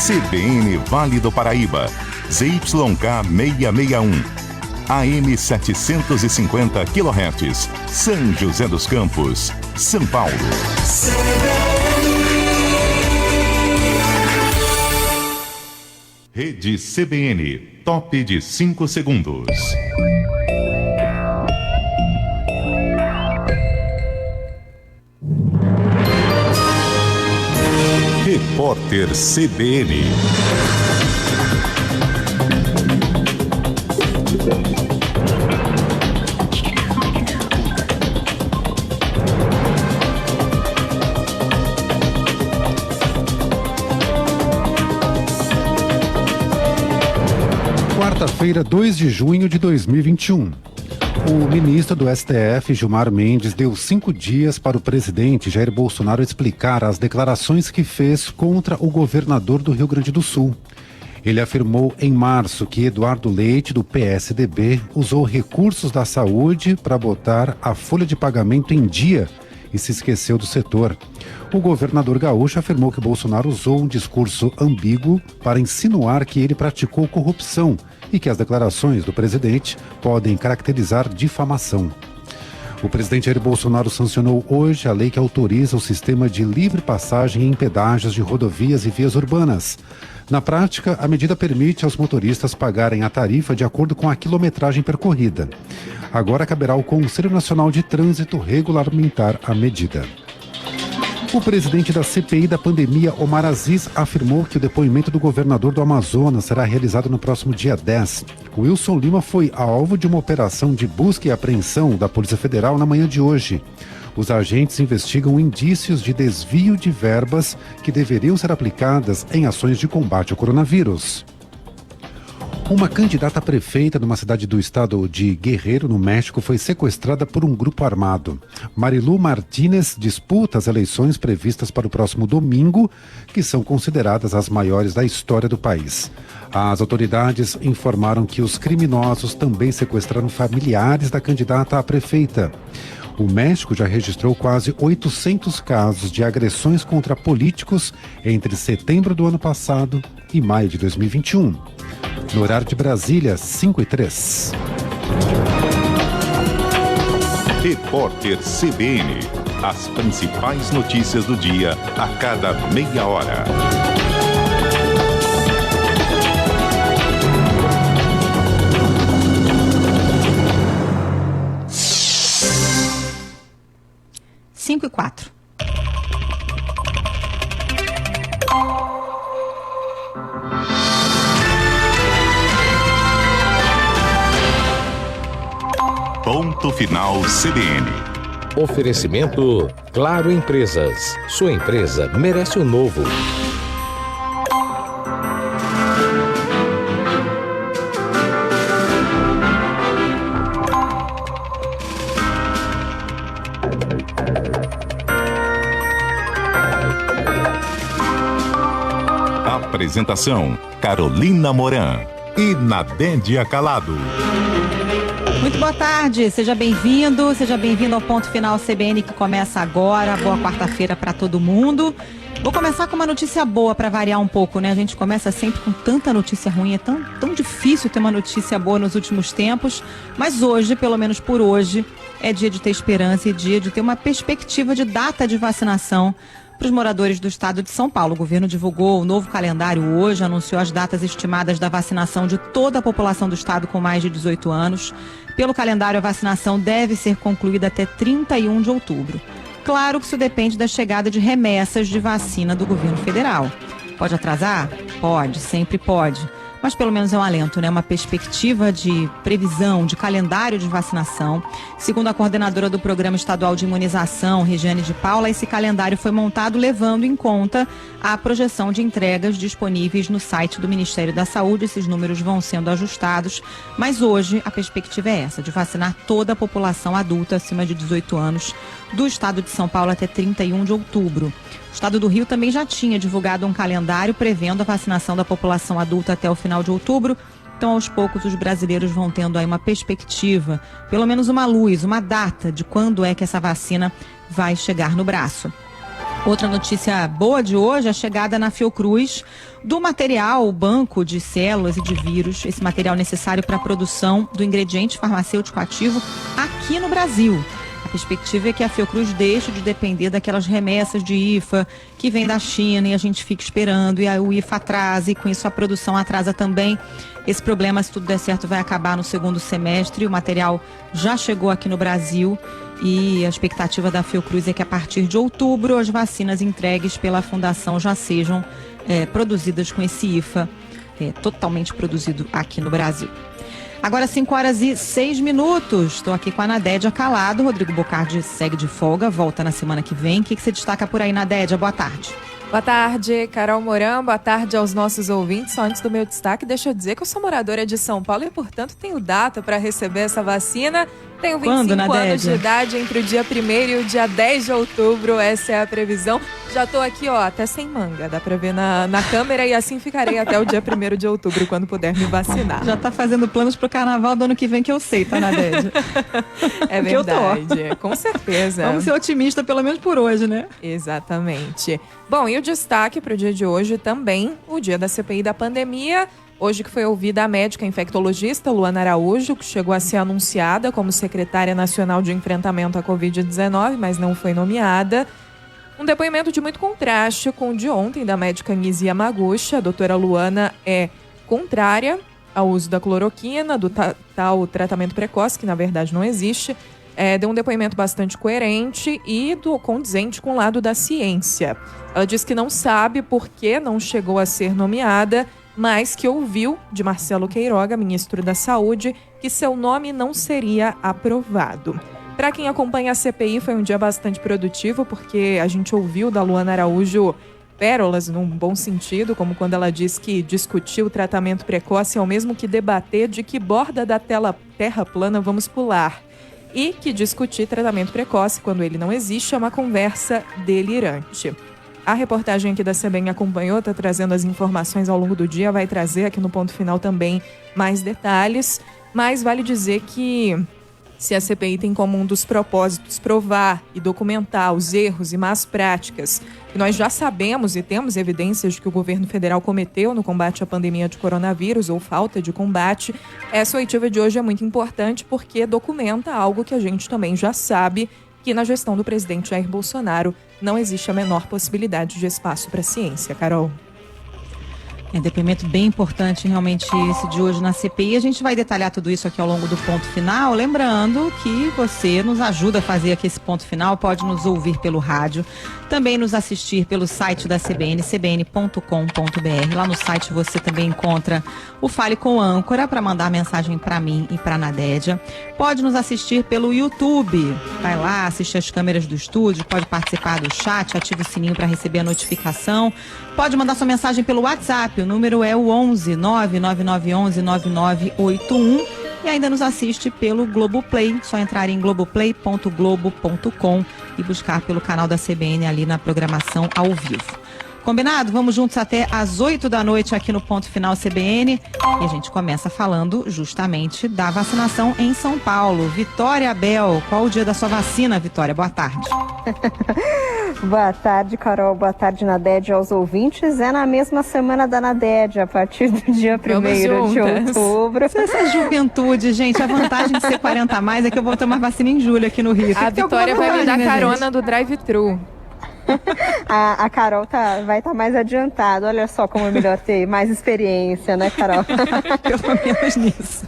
CBN Vale do Paraíba, ZYK 661. AM 750 kHz, São José dos Campos, São Paulo. Rede CBN, top de 5 segundos. Repórter CBN. Quarta-feira, 2 de junho de 2021. O ministro do STF, Gilmar Mendes, deu 5 dias para o presidente Jair Bolsonaro explicar as declarações que fez contra o governador do Rio Grande do Sul. Ele afirmou em março que Eduardo Leite, do PSDB, usou recursos da saúde para botar a folha de pagamento em dia e se esqueceu do setor. O governador gaúcho afirmou que Bolsonaro usou um discurso ambíguo para insinuar que ele praticou corrupção e que as declarações do presidente podem caracterizar difamação. O presidente Jair Bolsonaro sancionou hoje a lei que autoriza o sistema de livre passagem em pedágios de rodovias e vias urbanas. Na prática, a medida permite aos motoristas pagarem a tarifa de acordo com a quilometragem percorrida. Agora caberá ao Conselho Nacional de Trânsito regulamentar a medida. O presidente da CPI da pandemia, Omar Aziz, afirmou que o depoimento do governador do Amazonas será realizado no próximo dia 10. Wilson Lima foi alvo de uma operação de busca e apreensão da Polícia Federal na manhã de hoje. Os agentes investigam indícios de desvio de verbas que deveriam ser aplicadas em ações de combate ao coronavírus. Uma candidata a prefeita numa cidade do estado de Guerreiro, no México, foi sequestrada por um grupo armado. Marilu Martínez disputa as eleições previstas para o próximo domingo, que são consideradas as maiores da história do país. As autoridades informaram que os criminosos também sequestraram familiares da candidata a prefeita. O México já registrou quase 800 casos de agressões contra políticos entre setembro do ano passado e maio de 2021. No horário de Brasília, 5h03. Repórter CBN. As principais notícias do dia a cada meia hora. Cinco e 4. Ponto final CBN. Oferecimento Claro Empresas. Sua empresa merece o novo. Apresentação: Carolina Moran e Nadédia Calado. Muito boa tarde, seja bem-vindo ao Ponto Final CBN que começa agora. Boa quarta-feira para todo mundo. Vou começar com uma notícia boa para variar um pouco, né? A gente começa sempre com tanta notícia ruim, é tão difícil ter uma notícia boa nos últimos tempos, mas hoje, pelo menos por hoje, é dia de ter esperança e dia de ter uma perspectiva de data de vacinação para os moradores do estado de São Paulo. O governo divulgou o novo calendário hoje, anunciou as datas estimadas da vacinação de toda a população do estado com mais de 18 anos. Pelo calendário, a vacinação deve ser concluída até 31 de outubro. Claro que isso depende da chegada de remessas de vacina do governo federal. Pode atrasar? Pode, sempre pode. Mas pelo menos é um alento, né? Uma perspectiva de previsão, de calendário de vacinação. Segundo a coordenadora do Programa Estadual de Imunização, Regiane de Paula, esse calendário foi montado levando em conta a projeção de entregas disponíveis no site do Ministério da Saúde. Esses números vão sendo ajustados, mas hoje a perspectiva é essa, de vacinar toda a população adulta acima de 18 anos do estado de São Paulo até 31 de outubro. O estado do Rio também já tinha divulgado um calendário prevendo a vacinação da população adulta até o final de outubro. Então, aos poucos, os brasileiros vão tendo aí uma perspectiva, pelo menos uma luz, uma data de quando é que essa vacina vai chegar no braço. Outra notícia boa de hoje é a chegada na Fiocruz do material, o banco de células e de vírus, esse material necessário para a produção do ingrediente farmacêutico ativo aqui no Brasil. A perspectiva é que a Fiocruz deixe de depender daquelas remessas de IFA que vem da China e a gente fica esperando e aí o IFA atrasa e com isso a produção atrasa também. Esse problema, se tudo der certo, vai acabar no segundo semestre. O material já chegou aqui no Brasil e a expectativa da Fiocruz é que a partir de outubro as vacinas entregues pela Fundação já sejam produzidas com esse IFA totalmente produzido aqui no Brasil. Agora 5h06. Estou aqui com a Nadédia Calado. Rodrigo Bocardi segue de folga, volta na semana que vem. O que você destaca por aí, Nadédia? Boa tarde. Boa tarde, Carol Moran. Boa tarde aos nossos ouvintes. Só antes do meu destaque, deixa eu dizer que eu sou moradora de São Paulo e, portanto, tenho data para receber essa vacina. Tenho 25 anos de idade, entre o dia 1º e o dia 10 de outubro. Essa é a previsão. Já tô aqui, até sem manga. Dá pra ver na câmera e assim ficarei até o dia 1º de outubro, quando puder me vacinar. Já tá fazendo planos pro carnaval do ano que vem que eu sei, tá, Nadédia? É verdade, com certeza. Vamos ser otimistas, pelo menos por hoje, né? Exatamente. Bom, e o destaque pro dia de hoje também, o dia da CPI da pandemia. Hoje que foi ouvida a médica infectologista Luana Araújo, que chegou a ser anunciada como secretária nacional de enfrentamento à Covid-19, mas não foi nomeada. Um depoimento de muito contraste com o de ontem da médica Nisi Yamaguchi. A doutora Luana é contrária ao uso da cloroquina, do tal tratamento precoce, que na verdade não existe. deu um depoimento bastante coerente e condizente com o lado da ciência. Ela diz que não sabe por que não chegou a ser nomeada, mas que ouviu de Marcelo Queiroga, ministro da Saúde, que seu nome não seria aprovado. Para quem acompanha a CPI, foi um dia bastante produtivo, porque a gente ouviu da Luana Araújo pérolas, num bom sentido, como quando ela diz que discutir o tratamento precoce é o mesmo que debater de que borda da terra plana vamos pular. E que discutir tratamento precoce, quando ele não existe, é uma conversa delirante. A reportagem aqui da CBN acompanhou, está trazendo as informações ao longo do dia, vai trazer aqui no ponto final também mais detalhes, mas vale dizer que se a CPI tem como um dos propósitos provar e documentar os erros e más práticas que nós já sabemos e temos evidências de que o governo federal cometeu no combate à pandemia de coronavírus ou falta de combate, essa oitiva de hoje é muito importante porque documenta algo que a gente também já sabe, que na gestão do presidente Jair Bolsonaro não existe a menor possibilidade de espaço para a ciência. Carol. É um depoimento bem importante, realmente, esse de hoje na CPI. A gente vai detalhar tudo isso aqui ao longo do ponto final. Lembrando que você nos ajuda a fazer aqui esse ponto final, pode nos ouvir pelo rádio, também nos assistir pelo site da CBN, cbn.com.br. Lá no site você também encontra o Fale com Âncora para mandar mensagem para mim e para a Nadédia. Pode nos assistir pelo YouTube. Vai lá, assiste as câmeras do estúdio, pode participar do chat, ativa o sininho para receber a notificação. Pode mandar sua mensagem pelo WhatsApp, o número é o 11 99911 9981 e ainda nos assiste pelo Globoplay, só entrar em globoplay.globo.com e buscar pelo canal da CBN ali na programação ao vivo. Combinado? Vamos juntos até às 8 da noite aqui no Ponto Final CBN e a gente começa falando justamente da vacinação em São Paulo. Vitória Abel, qual o dia da sua vacina, Vitória? Boa tarde. Boa tarde, Carol. Boa tarde, Nadédia, aos ouvintes. É na mesma semana da Nadédia, a partir do dia 1º de outubro. Essa juventude, gente, a vantagem de ser 40 a mais é que eu vou tomar vacina em julho aqui no Rio. A Vitória vai me dar carona do drive-thru. A Carol vai estar mais adiantada. Olha só como é melhor ter mais experiência, né, Carol? Pelo menos nisso.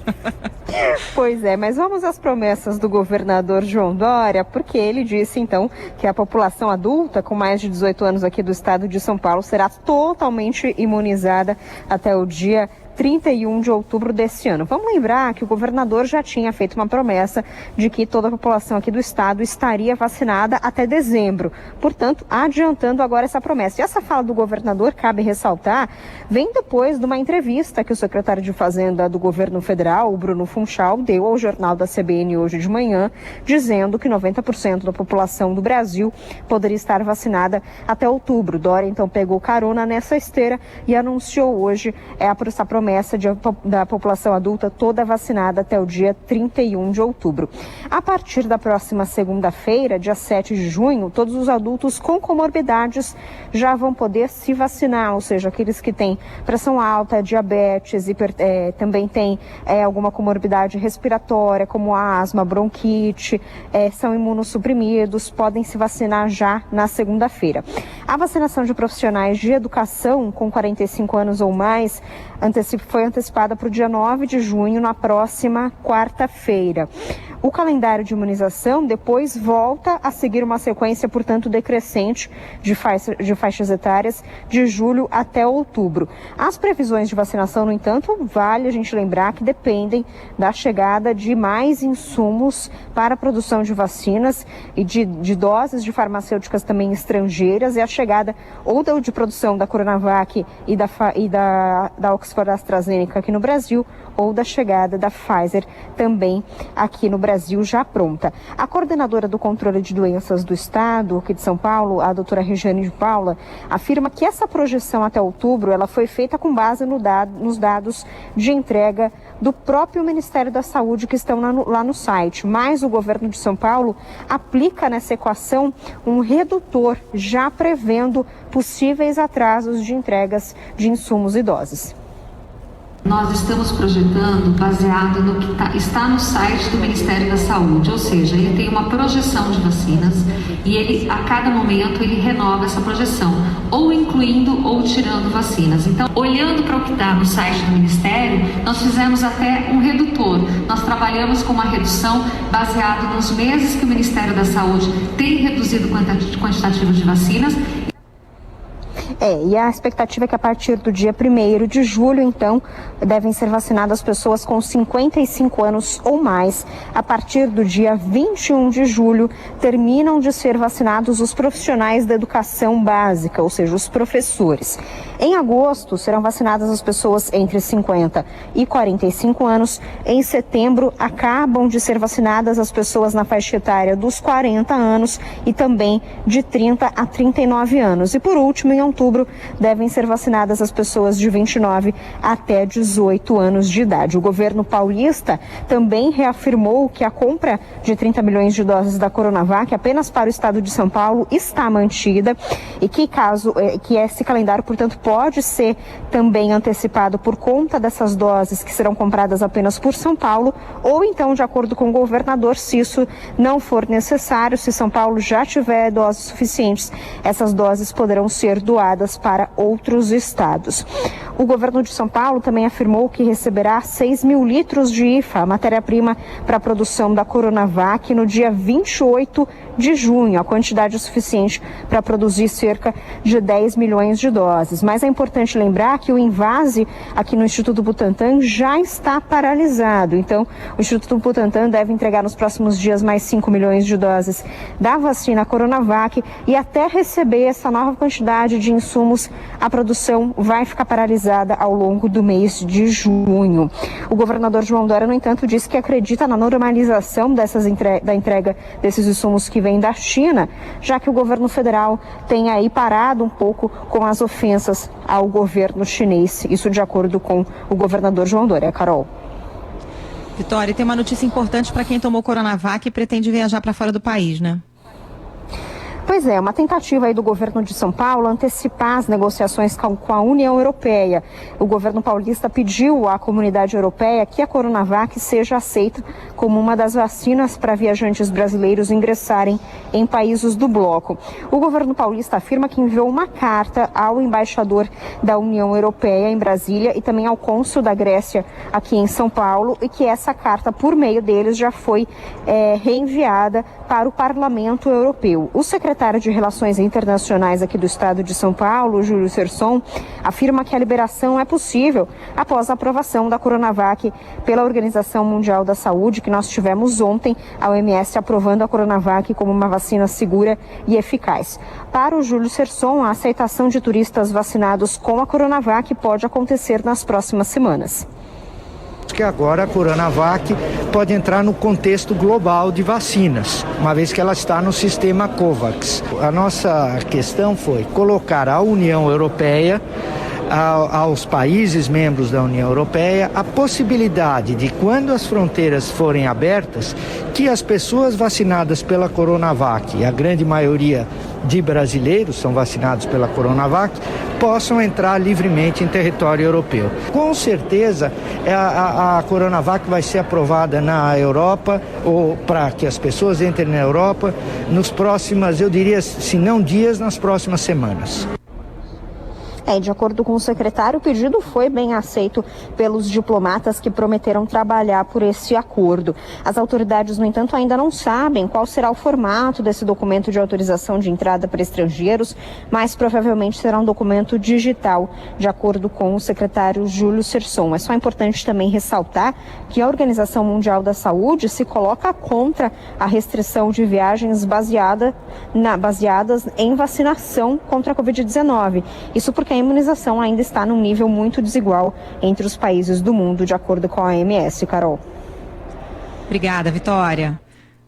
Pois é, mas vamos às promessas do governador João Dória, porque ele disse, então, que a população adulta com mais de 18 anos aqui do estado de São Paulo será totalmente imunizada até o dia 31 de outubro desse ano. Vamos lembrar que o governador já tinha feito uma promessa de que toda a população aqui do estado estaria vacinada até dezembro. Portanto, adiantando agora essa promessa. E essa fala do governador, cabe ressaltar, vem depois de uma entrevista que o secretário de Fazenda do governo federal, o Bruno Funchal, deu ao jornal da CBN hoje de manhã, dizendo que 90% da população do Brasil poderia estar vacinada até outubro. Dória, então, pegou carona nessa esteira e anunciou hoje essa promessa da população adulta toda vacinada até o dia 31 de outubro. A partir da próxima segunda-feira, dia 7 de junho, todos os adultos com comorbidades já vão poder se vacinar, ou seja, aqueles que têm pressão alta, diabetes, também têm alguma comorbidade respiratória, como asma, bronquite, são imunossuprimidos, podem se vacinar já na segunda-feira. A vacinação de profissionais de educação com 45 anos ou mais foi antecipada para o dia 9 de junho, na próxima quarta-feira. O calendário de imunização depois volta a seguir uma sequência, portanto, decrescente de faixas etárias de julho até outubro. As previsões de vacinação, no entanto, vale a gente lembrar que dependem da chegada de mais insumos para a produção de vacinas e de doses de farmacêuticas também estrangeiras, e a chegada ou de produção da Coronavac e da Oxford AstraZeneca aqui no Brasil, ou da chegada da Pfizer também aqui no Brasil já pronta. A coordenadora do controle de doenças do estado aqui de São Paulo, a doutora Regiane de Paula, afirma que essa projeção até outubro ela foi feita com base nos dados de entrega do próprio Ministério da Saúde que estão lá no site, mas o governo de São Paulo aplica nessa equação um redutor, já prevendo possíveis atrasos de entregas de insumos e doses. Nós estamos projetando baseado no que está no site do Ministério da Saúde, ou seja, ele tem uma projeção de vacinas e ele, a cada momento, ele renova essa projeção, ou incluindo ou tirando vacinas. Então, olhando para o que está no site do Ministério, nós fizemos até um redutor. Nós trabalhamos com uma redução baseada nos meses que o Ministério da Saúde tem reduzido o quantitativo de vacinas. E a expectativa é que a partir do dia 1º de julho, então, devem ser vacinadas pessoas com 55 anos ou mais. A partir do dia 21 de julho, terminam de ser vacinados os profissionais da educação básica, ou seja, os professores. Em agosto, serão vacinadas as pessoas entre 50 e 45 anos. Em setembro, acabam de ser vacinadas as pessoas na faixa etária dos 40 anos e também de 30 a 39 anos. E por último, em outubro, devem ser vacinadas as pessoas de 29 até 18 anos de idade. O governo paulista também reafirmou que a compra de 30 milhões de doses da Coronavac apenas para o estado de São Paulo está mantida e que esse calendário, portanto, pode ser também antecipado por conta dessas doses que serão compradas apenas por São Paulo, ou então, de acordo com o governador, se isso não for necessário, se São Paulo já tiver doses suficientes, essas doses poderão ser doadas para outros estados. O governo de São Paulo também afirmou que receberá 6 mil litros de IFA, a matéria-prima para a produção da Coronavac, no dia 28 de junho, a quantidade suficiente para produzir cerca de 10 milhões de doses. Mas é importante lembrar que o Invase aqui no Instituto Butantan já está paralisado. Então, o Instituto Butantan deve entregar nos próximos dias mais 5 milhões de doses da vacina Coronavac e até receber essa nova quantidade de insumos, a produção vai ficar paralisada ao longo do mês de junho. O governador João Dória, no entanto, disse que acredita na normalização da entrega desses insumos que vêm da China, já que o governo federal tem aí parado um pouco com as ofensas ao governo chinês. Isso de acordo com o governador João Dória. Carol. Vitória, tem uma notícia importante para quem tomou Coronavac e pretende viajar para fora do país, né? Pois é, uma tentativa aí do governo de São Paulo antecipar as negociações com a União Europeia. O governo paulista pediu à comunidade europeia que a Coronavac seja aceita como uma das vacinas para viajantes brasileiros ingressarem em países do bloco. O governo paulista afirma que enviou uma carta ao embaixador da União Europeia em Brasília e também ao cônsul da Grécia aqui em São Paulo e que essa carta, por meio deles, já foi reenviada para o Parlamento Europeu. O secretário de Relações Internacionais aqui do estado de São Paulo, Júlio Serson, afirma que a liberação é possível após a aprovação da Coronavac pela Organização Mundial da Saúde, que nós tivemos ontem, a OMS aprovando a Coronavac como uma vacina segura e eficaz. Para o Júlio Serson, a aceitação de turistas vacinados com a Coronavac pode acontecer nas próximas semanas. Que agora a Coronavac pode entrar no contexto global de vacinas, uma vez que ela está no sistema COVAX. A nossa questão foi colocar a União Europeia, aos países membros da União Europeia, a possibilidade de, quando as fronteiras forem abertas, que as pessoas vacinadas pela Coronavac, a grande maioria de brasileiros são vacinados pela Coronavac, possam entrar livremente em território europeu. Com certeza, a Coronavac vai ser aprovada na Europa, ou para que as pessoas entrem na Europa, nos próximos, eu diria, se não dias, nas próximas semanas. De acordo com o secretário, o pedido foi bem aceito pelos diplomatas que prometeram trabalhar por esse acordo. As autoridades, no entanto, ainda não sabem qual será o formato desse documento de autorização de entrada para estrangeiros, mas provavelmente será um documento digital, de acordo com o secretário Júlio Serson. É só importante também ressaltar que a Organização Mundial da Saúde se coloca contra a restrição de viagens baseadas em vacinação contra a Covid-19. Isso porque a imunização ainda está num nível muito desigual entre os países do mundo, de acordo com a OMS. Carol. Obrigada, Vitória.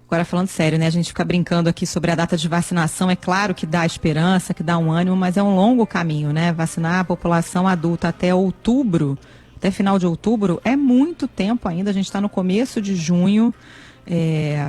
Agora falando sério, né? A gente fica brincando aqui sobre a data de vacinação. É claro que dá esperança, que dá um ânimo, mas é um longo caminho, né? Vacinar a população adulta até outubro, até final de outubro, é muito tempo ainda. A gente está no começo de junho.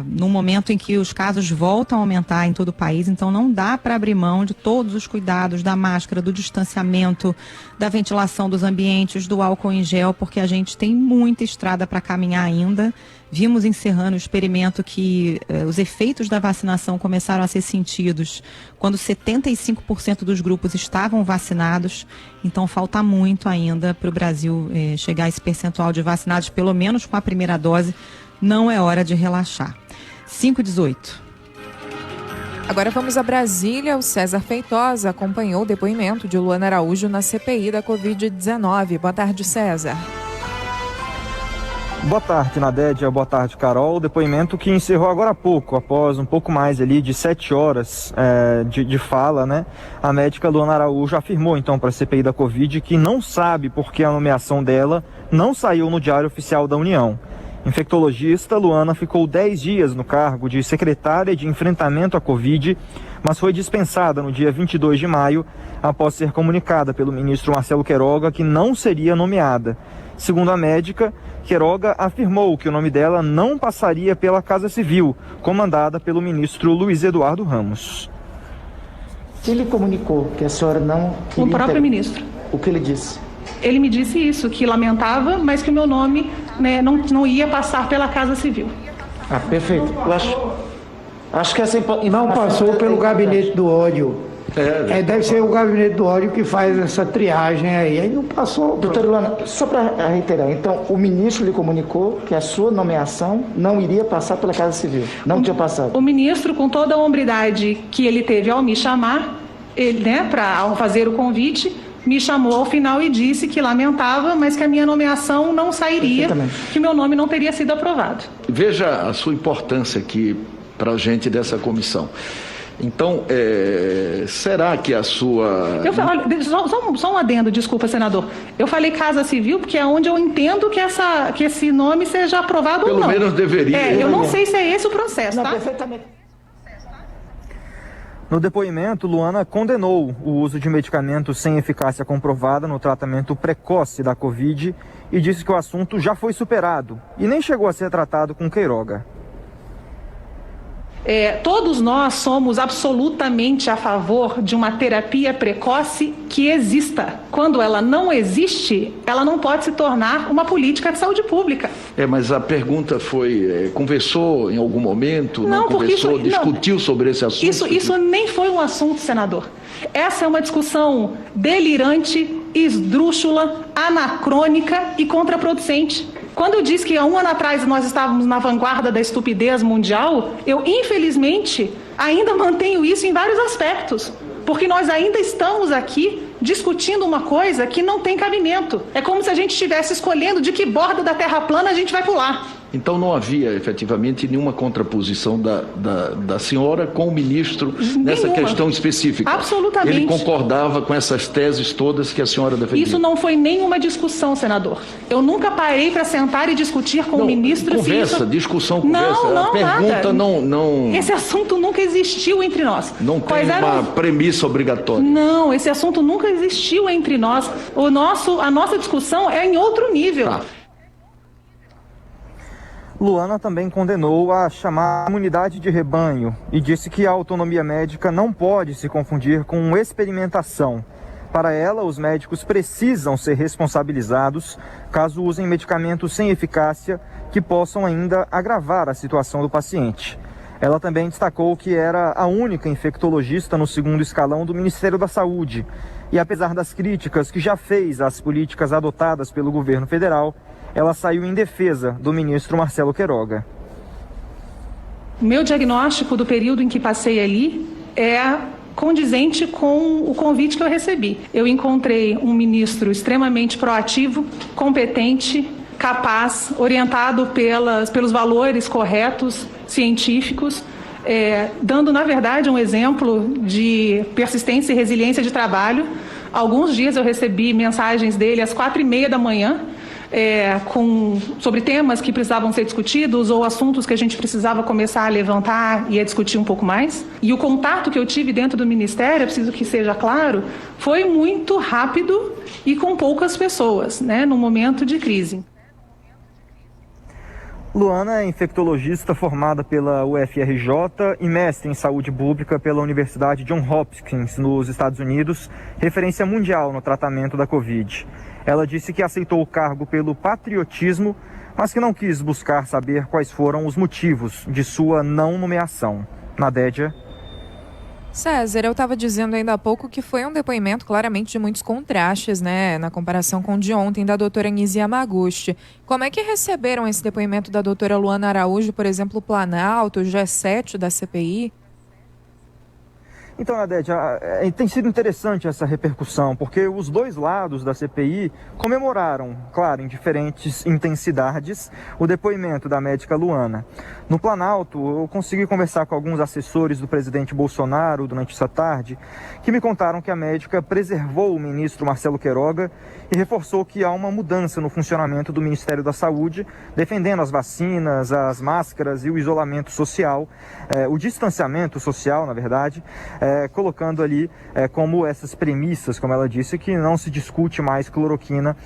Num momento em que os casos voltam a aumentar em todo o país, então não dá para abrir mão de todos os cuidados, da máscara, do distanciamento, da ventilação dos ambientes, do álcool em gel, porque a gente tem muita estrada para caminhar ainda. Vimos encerrando o experimento que os efeitos da vacinação começaram a ser sentidos quando 75% dos grupos estavam vacinados, então falta muito ainda para o Brasil chegar a esse percentual de vacinados, pelo menos com a primeira dose. não é hora de relaxar. 5h18. Agora vamos a Brasília. O César Feitosa acompanhou o depoimento de Luana Araújo na CPI da Covid-19. Boa tarde, César. Boa tarde, Nadédia. Boa tarde, Carol. O depoimento que encerrou agora há pouco, após um pouco mais ali de 7 horas de fala, né? A médica Luana Araújo afirmou então para a CPI da Covid que não sabe por que a nomeação dela não saiu no Diário Oficial da União. Infectologista, Luana ficou 10 dias no cargo de secretária de enfrentamento à Covid, mas foi dispensada no dia 22 de maio, após ser comunicada pelo ministro Marcelo Queiroga que não seria nomeada. Segundo a médica, Queiroga afirmou que o nome dela não passaria pela Casa Civil, comandada pelo ministro Luiz Eduardo Ramos. Se ele comunicou que a senhora não... O próprio ministro. O que ele disse? Ele me disse isso, que lamentava, mas que o meu nome, né, não ia passar pela Casa Civil. Ah, perfeito. Eu acho que essa... Não passou pelo gabinete do ódio. Deve ser o gabinete do ódio que faz essa triagem aí não passou. Doutora Luana, só para reiterar, então o ministro lhe comunicou que a sua nomeação não iria passar pela Casa Civil, não tinha passado. O ministro, com toda a hombridade que ele teve ao me chamar, ao fazer o convite, me chamou ao final e disse que lamentava, mas que a minha nomeação não sairia, que meu nome não teria sido aprovado. Veja a sua importância aqui para a gente dessa comissão. Então, será que a sua... Só um adendo, desculpa, senador. Eu falei Casa Civil porque é onde eu entendo que esse nome seja aprovado ou não. Pelo menos deveria. Eu não sei se é esse o processo, tá? Perfeitamente. No depoimento, Luana condenou o uso de medicamentos sem eficácia comprovada no tratamento precoce da Covid e disse que o assunto já foi superado e nem chegou a ser tratado com Queiroga. Todos nós somos absolutamente a favor de uma terapia precoce que exista. Quando ela não existe, ela não pode se tornar uma política de saúde pública. Mas a pergunta foi, conversou em algum momento? Não conversou, discutiu sobre esse assunto? Isso nem foi um assunto, senador. Essa é uma discussão delirante, esdrúxula, anacrônica e contraproducente. Quando eu disse que há um ano atrás nós estávamos na vanguarda da estupidez mundial, eu, infelizmente, ainda mantenho isso em vários aspectos. Porque nós ainda estamos aqui discutindo uma coisa que não tem cabimento. É como se a gente estivesse escolhendo de que borda da terra plana a gente vai pular. Então não havia efetivamente nenhuma contraposição da senhora com o ministro nessa questão específica? Absolutamente. Ele concordava com essas teses todas que a senhora defendia? Isso não foi nenhuma discussão, senador. Eu nunca parei para sentar e discutir com o ministro. Conversa, discussão, conversa. Não, a pergunta não... Esse assunto nunca existiu entre nós. Não tem uma premissa obrigatória. Não, esse assunto nunca existiu entre nós. A nossa discussão é em outro nível. Tá. Luana também condenou a chamada imunidade de rebanho e disse que a autonomia médica não pode se confundir com experimentação. Para ela, os médicos precisam ser responsabilizados caso usem medicamentos sem eficácia que possam ainda agravar a situação do paciente. Ela também destacou que era a única infectologista no segundo escalão do Ministério da Saúde. E apesar das críticas que já fez às políticas adotadas pelo governo federal, ela saiu em defesa do ministro Marcelo Queiroga. Meu diagnóstico do período em que passei ali é condizente com o convite que eu recebi. Eu encontrei um ministro extremamente proativo, competente, capaz, orientado pelos valores corretos, científicos, dando, na verdade, um exemplo de persistência e resiliência de trabalho. Alguns dias eu recebi mensagens dele às 4h30 da manhã, sobre temas que precisavam ser discutidos ou assuntos que a gente precisava começar a levantar e a discutir um pouco mais. E o contato que eu tive dentro do Ministério, preciso que seja claro, foi muito rápido e com poucas pessoas, no momento de crise. Luana é infectologista formada pela UFRJ e mestre em saúde pública pela Universidade Johns Hopkins, nos Estados Unidos, referência mundial no tratamento da Covid. Ela disse que aceitou o cargo pelo patriotismo, mas que não quis buscar saber quais foram os motivos de sua não nomeação. Nadédia. César, eu estava dizendo ainda há pouco que foi um depoimento claramente de muitos contrastes, né, na comparação com o de ontem da doutora Nise Yamaguchi. Como é que receberam esse depoimento da doutora Luana Araújo, por exemplo, o Planalto, o G7 da CPI? Então, Nadete, tem sido interessante essa repercussão, porque os dois lados da CPI comemoraram, claro, em diferentes intensidades, o depoimento da médica Luana. No Planalto, eu consegui conversar com alguns assessores do presidente Bolsonaro durante essa tarde, que me contaram que a médica preservou o ministro Marcelo Queiroga e reforçou que há uma mudança no funcionamento do Ministério da Saúde, defendendo as vacinas, as máscaras e o isolamento social, o distanciamento social, na verdade, colocando ali como essas premissas, como ela disse, que não se discute mais cloroquina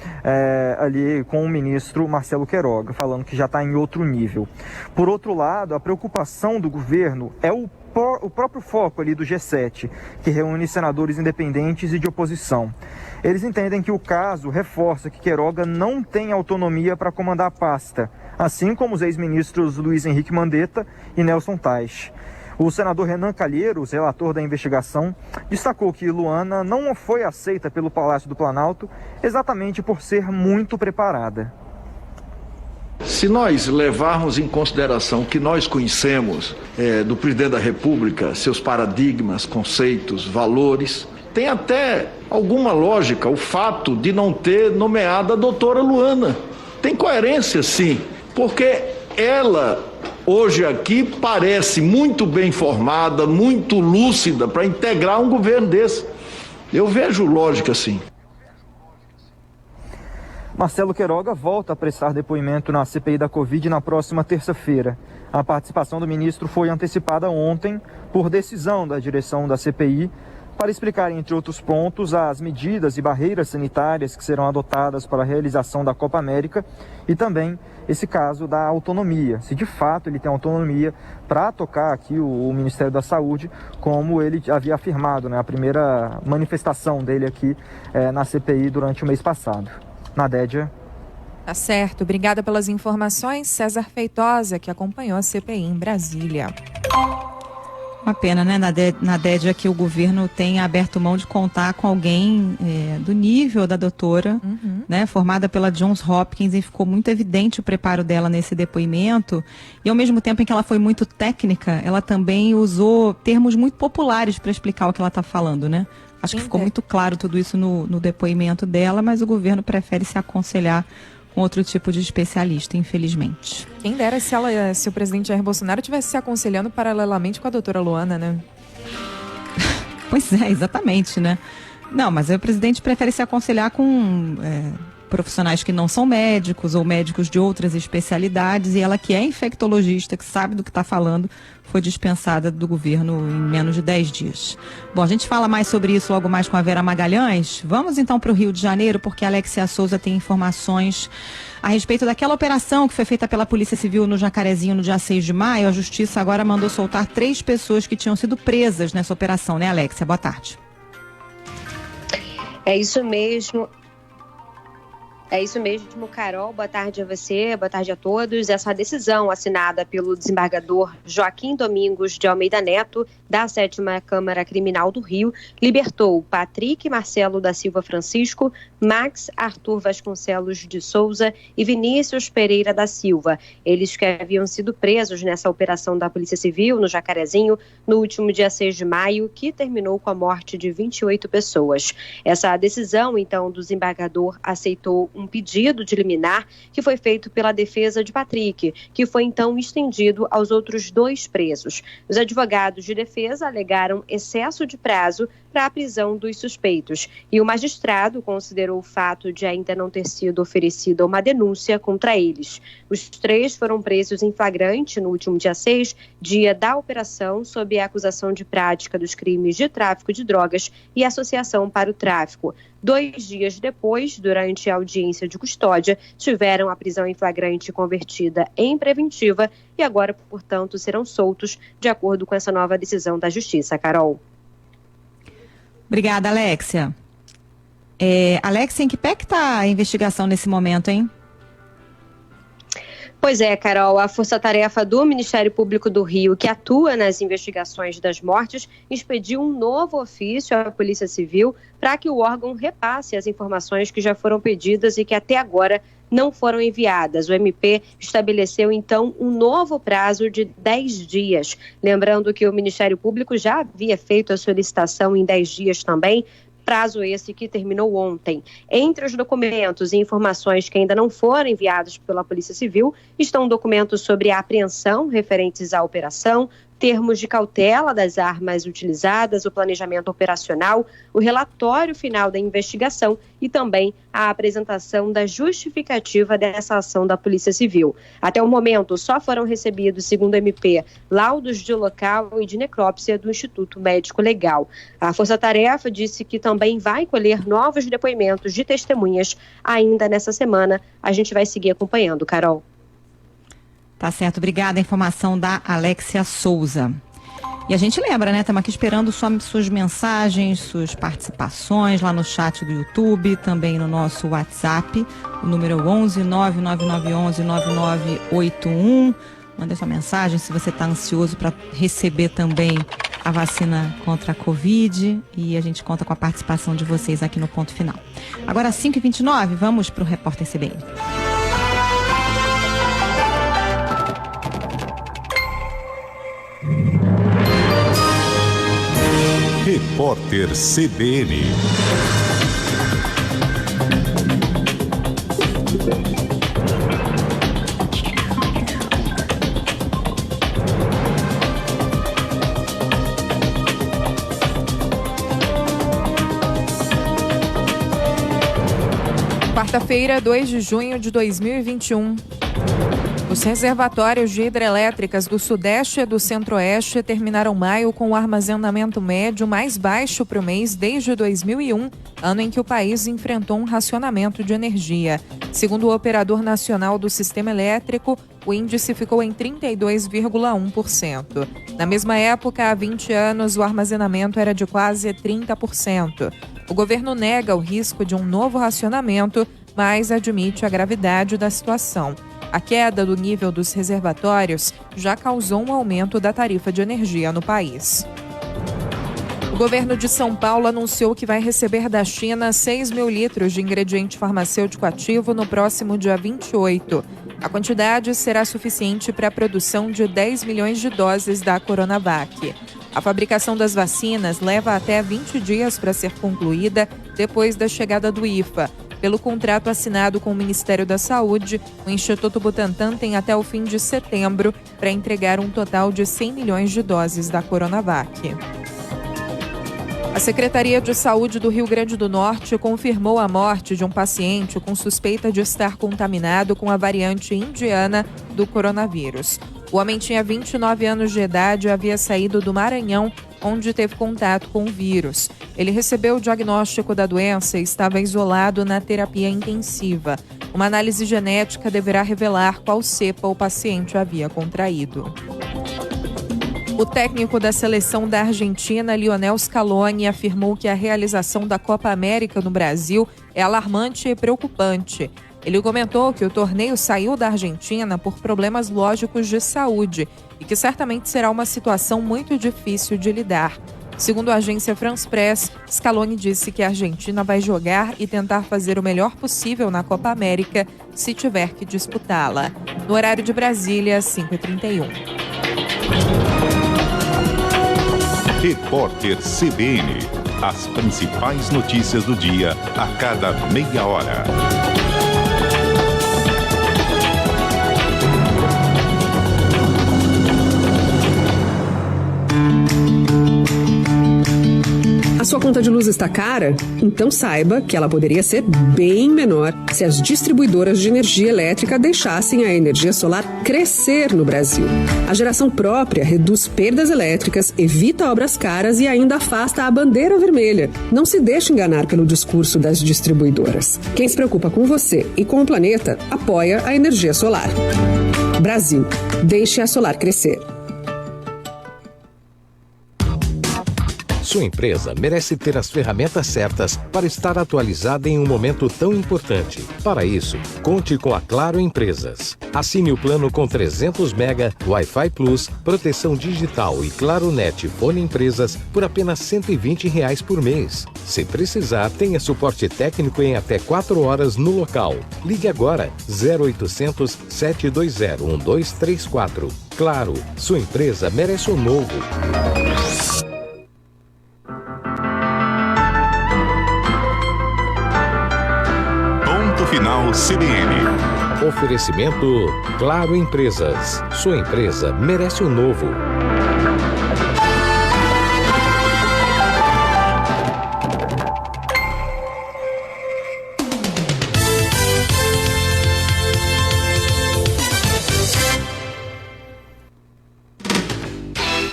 ali com o ministro Marcelo Queiroga, falando que já está em outro nível. Por outro lado, a preocupação do governo é o próprio foco ali do G7, que reúne senadores independentes e de oposição. Eles entendem que o caso reforça que Queiroga não tem autonomia para comandar a pasta, assim como os ex-ministros Luiz Henrique Mandetta e Nelson Teich. O senador Renan Calheiros, relator da investigação, destacou que Luana não foi aceita pelo Palácio do Planalto exatamente por ser muito preparada. Se nós levarmos em consideração o que nós conhecemos do presidente da República, seus paradigmas, conceitos, valores, tem até alguma lógica o fato de não ter nomeado a doutora Luana. Tem coerência, sim, porque ela hoje aqui parece muito bem formada, muito lúcida para integrar um governo desse. Eu vejo lógica, sim. Marcelo Queiroga volta a prestar depoimento na CPI da Covid na próxima terça-feira. A participação do ministro foi antecipada ontem por decisão da direção da CPI para explicar, entre outros pontos, as medidas e barreiras sanitárias que serão adotadas para a realização da Copa América e também esse caso da autonomia, se de fato ele tem autonomia para tocar aqui o Ministério da Saúde, como ele havia afirmado, né, a primeira manifestação dele aqui na CPI durante o mês passado. Nadédia. Tá certo. Obrigada pelas informações, César Feitosa, que acompanhou a CPI em Brasília. Uma pena, né, Nadédia, que o governo tenha aberto mão de contar com alguém do nível da doutora, né, formada pela Johns Hopkins, e ficou muito evidente o preparo dela nesse depoimento. E ao mesmo tempo em que ela foi muito técnica, ela também usou termos muito populares para explicar o que ela está falando, né? Acho que ficou muito claro tudo isso no depoimento dela, mas o governo prefere se aconselhar com outro tipo de especialista, infelizmente. Quem dera se o presidente Jair Bolsonaro estivesse se aconselhando paralelamente com a doutora Luana, né? Pois é, exatamente, né? Não, mas aí o presidente prefere se aconselhar com profissionais que não são médicos ou médicos de outras especialidades, e ela, que é infectologista, que sabe do que está falando, foi dispensada do governo em menos de 10 dias. Bom, a gente fala mais sobre isso logo mais com a Vera Magalhães. Vamos então para o Rio de Janeiro, porque a Alexia Souza tem informações a respeito daquela operação que foi feita pela Polícia Civil no Jacarezinho no dia 6 de maio. A Justiça agora mandou soltar 3 pessoas que tinham sido presas nessa operação, né, Alexia? Boa tarde. É isso mesmo. É isso mesmo, Carol. Boa tarde a você, boa tarde a todos. Essa decisão assinada pelo desembargador Joaquim Domingos de Almeida Neto, da 7ª Câmara Criminal do Rio, libertou Patrick Marcelo da Silva Francisco, Max Arthur Vasconcelos de Souza e Vinícius Pereira da Silva. Eles que haviam sido presos nessa operação da Polícia Civil no Jacarezinho no último dia 6 de maio, que terminou com a morte de 28 pessoas. Essa decisão, então, do desembargador aceitou um pedido de liminar que foi feito pela defesa de Patrick, que foi então estendido aos outros 2 presos. Os advogados de defesa alegaram excesso de prazo para a prisão dos suspeitos, e o magistrado considerou o fato de ainda não ter sido oferecida uma denúncia contra eles. Os 3 foram presos em flagrante no último dia 6, dia da operação, sob a acusação de prática dos crimes de tráfico de drogas e associação para o tráfico. 2 dias depois, durante a audiência de custódia, tiveram a prisão em flagrante convertida em preventiva e agora, portanto, serão soltos de acordo com essa nova decisão da Justiça. Carol. Obrigada, Alexia. Alexia, em que pé que está a investigação nesse momento, hein? Pois é, Carol, a Força-Tarefa do Ministério Público do Rio, que atua nas investigações das mortes, expediu um novo ofício à Polícia Civil para que o órgão repasse as informações que já foram pedidas e que até agora não foram enviadas. O MP estabeleceu, então, um novo prazo de 10 dias. Lembrando que o Ministério Público já havia feito a solicitação em 10 dias também, prazo esse que terminou ontem. Entre os documentos e informações que ainda não foram enviados pela Polícia Civil estão documentos sobre a apreensão referentes à operação, termos de cautela das armas utilizadas, o planejamento operacional, o relatório final da investigação e também a apresentação da justificativa dessa ação da Polícia Civil. Até o momento, só foram recebidos, segundo o MP, laudos de local e de necrópsia do Instituto Médico Legal. A Força-Tarefa disse que também vai colher novos depoimentos de testemunhas ainda nessa semana. A gente vai seguir acompanhando, Carol. Tá certo, obrigada. A informação da Alexia Souza. E a gente lembra, né? Estamos aqui esperando suas mensagens, suas participações lá no chat do YouTube, também no nosso WhatsApp, o número 11 99911 9981. Mande sua mensagem se você está ansioso para receber também a vacina contra a Covid, e a gente conta com a participação de vocês aqui no Ponto Final. Agora, 5h29, vamos para o Repórter CBN. Repórter CBN. Quarta-feira, 2 de junho de 2021. Os reservatórios de hidrelétricas do Sudeste e do Centro-Oeste terminaram maio com o armazenamento médio mais baixo para o mês desde 2001, ano em que o país enfrentou um racionamento de energia. Segundo o Operador Nacional do Sistema Elétrico, o índice ficou em 32,1%. Na mesma época, há 20 anos, o armazenamento era de quase 30%. O governo nega o risco de um novo racionamento, mas admite a gravidade da situação. A queda do nível dos reservatórios já causou um aumento da tarifa de energia no país. O governo de São Paulo anunciou que vai receber da China 6 mil litros de ingrediente farmacêutico ativo no próximo dia 28. A quantidade será suficiente para a produção de 10 milhões de doses da Coronavac. A fabricação das vacinas leva até 20 dias para ser concluída depois da chegada do IFA. Pelo contrato assinado com o Ministério da Saúde, o Instituto Butantan tem até o fim de setembro para entregar um total de 100 milhões de doses da Coronavac. A Secretaria de Saúde do Rio Grande do Norte confirmou a morte de um paciente com suspeita de estar contaminado com a variante indiana do coronavírus. O homem tinha 29 anos de idade e havia saído do Maranhão, onde teve contato com o vírus. Ele recebeu o diagnóstico da doença e estava isolado na terapia intensiva. Uma análise genética deverá revelar qual cepa o paciente havia contraído. O técnico da seleção da Argentina, Lionel Scaloni, afirmou que a realização da Copa América no Brasil é alarmante e preocupante. Ele comentou que o torneio saiu da Argentina por problemas lógicos de saúde e que certamente será uma situação muito difícil de lidar. Segundo a agência France Press, Scaloni disse que a Argentina vai jogar e tentar fazer o melhor possível na Copa América se tiver que disputá-la. No horário de Brasília, 5h31. Repórter CBN. As principais notícias do dia a cada meia hora. A sua conta de luz está cara? Então saiba que ela poderia ser bem menor se as distribuidoras de energia elétrica deixassem a energia solar crescer no Brasil. A geração própria reduz perdas elétricas, evita obras caras e ainda afasta a bandeira vermelha. Não se deixe enganar pelo discurso das distribuidoras. Quem se preocupa com você e com o planeta, apoia a energia solar. Brasil, deixe a solar crescer. Sua empresa merece ter as ferramentas certas para estar atualizada em um momento tão importante. Para isso, conte com a Claro Empresas. Assine o plano com 300 MB, Wi-Fi Plus, proteção digital e Claro Net Fone Empresas por apenas R$ 120 por mês. Se precisar, tenha suporte técnico em até 4 horas no local. Ligue agora 0800 720 1234. Claro, sua empresa merece o novo. Ponto final CBN. Oferecimento Claro Empresas. Sua empresa merece o novo.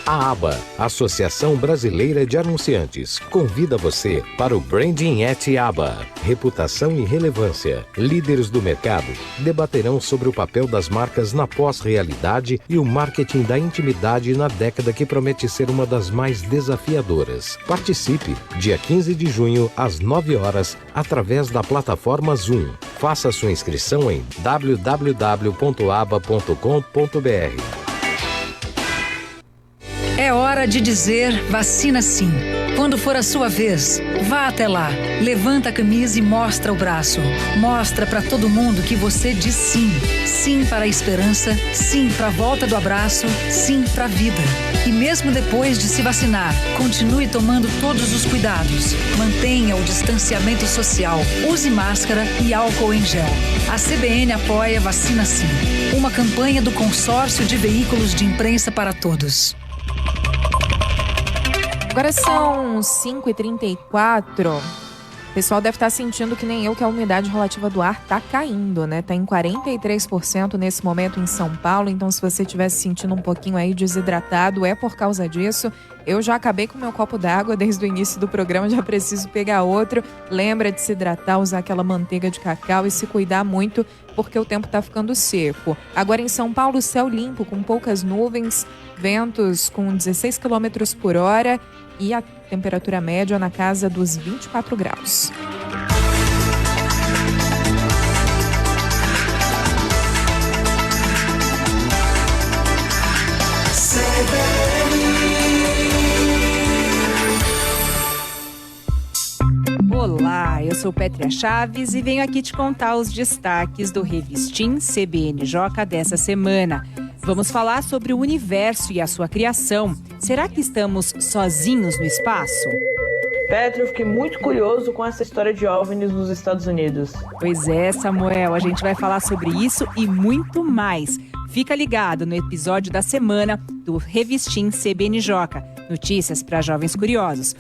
A ABA, Associação Brasileira de Anunciantes, convida você para o Branding at ABA. Reputação e relevância. Líderes do mercado debaterão sobre o papel das marcas na pós-realidade e o marketing da intimidade na década que promete ser uma das mais desafiadoras. Participe, dia 15 de junho, às 9 horas, através da plataforma Zoom. Faça sua inscrição em www.aba.com.br. É hora de dizer vacina sim. Quando for a sua vez, vá até lá. Levanta a camisa e mostra o braço. Mostra para todo mundo que você diz sim. Sim para a esperança, sim para a volta do abraço, sim para a vida. E mesmo depois de se vacinar, continue tomando todos os cuidados. Mantenha o distanciamento social. Use máscara e álcool em gel. A CBN apoia Vacina Sim. Uma campanha do Consórcio de Veículos de Imprensa para Todos. Agora são 5h34. O pessoal deve estar sentindo que nem eu, que a umidade relativa do ar está caindo, né? Está em 43% nesse momento em São Paulo. Então, se você estiver se sentindo um pouquinho aí desidratado, é por causa disso. Eu já acabei com o meu copo d'água desde o início do programa, já preciso pegar outro. Lembra de se hidratar, usar aquela manteiga de cacau e se cuidar muito, porque o tempo está ficando seco. Agora em São Paulo, céu limpo, com poucas nuvens, ventos com 16 km por hora e a temperatura média na casa dos 24 graus. Olá, eu sou Pétria Chaves e venho aqui te contar os destaques do Revistim CBN Joca dessa semana. Vamos falar sobre o universo e a sua criação. Será que estamos sozinhos no espaço? Pétria, eu fiquei muito curioso com essa história de OVNIs nos Estados Unidos. Pois é, Samuel, a gente vai falar sobre isso e muito mais. Fica ligado no episódio da semana do Revistim CBN Joca, notícias para jovens curiosos.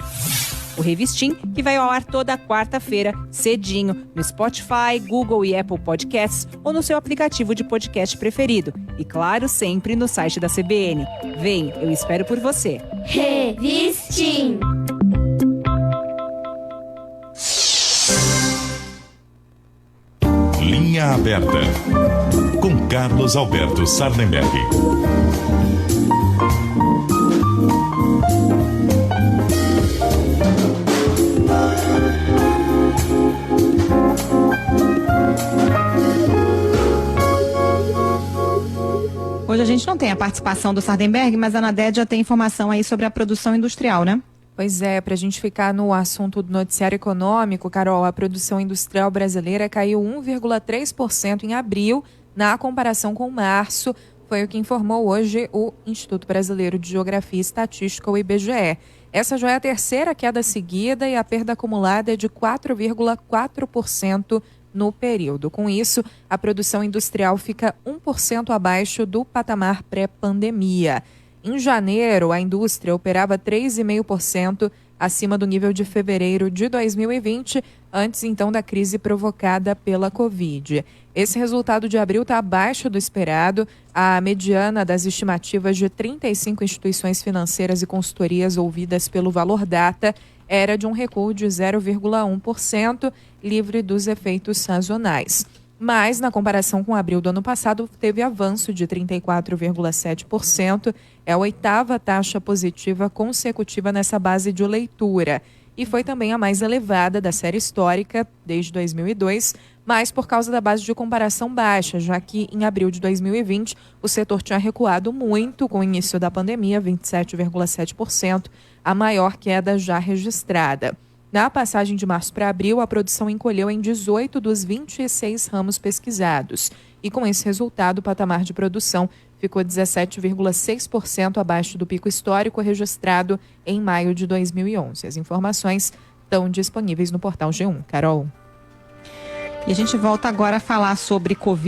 O Revistim, que vai ao ar toda quarta-feira, cedinho, no Spotify, Google e Apple Podcasts ou no seu aplicativo de podcast preferido. E claro, sempre no site da CBN. Vem, eu espero por você. Revistim. Linha Aberta, com Carlos Alberto Sardenberg. Hoje a gente não tem a participação do Sardenberg, mas a Naded já tem informação aí sobre a produção industrial, né? Pois é, para a gente ficar no assunto do noticiário econômico, Carol, a produção industrial brasileira caiu 1,3% em abril, na comparação com março, foi o que informou hoje o Instituto Brasileiro de Geografia e Estatística, o IBGE. Essa já é a terceira queda seguida e a perda acumulada é de 4,4% no período. Com isso, a produção industrial fica 1% abaixo do patamar pré-pandemia. Em janeiro, a indústria operava 3,5% acima do nível de fevereiro de 2020, antes então da crise provocada pela Covid. Esse resultado de abril está abaixo do esperado. A mediana das estimativas de 35 instituições financeiras e consultorias ouvidas pelo Valor Data era de um recuo de 0,1%, livre dos efeitos sazonais. mas na comparação com abril do ano passado teve avanço de 34,7%. É a 8ª taxa positiva consecutiva nessa base de leitura. E foi também a mais elevada da série histórica desde 2002, mas por causa da base de comparação baixa, já que em abril de 2020 o setor tinha recuado muito com o início da pandemia, 27,7%, a maior queda já registrada. Na passagem de março para abril, a produção encolheu em 18 dos 26 ramos pesquisados. E com esse resultado, o patamar de produção ficou 17,6% abaixo do pico histórico registrado em maio de 2011. As informações estão disponíveis no portal G1. Carol. E a gente volta agora a falar sobre Covid.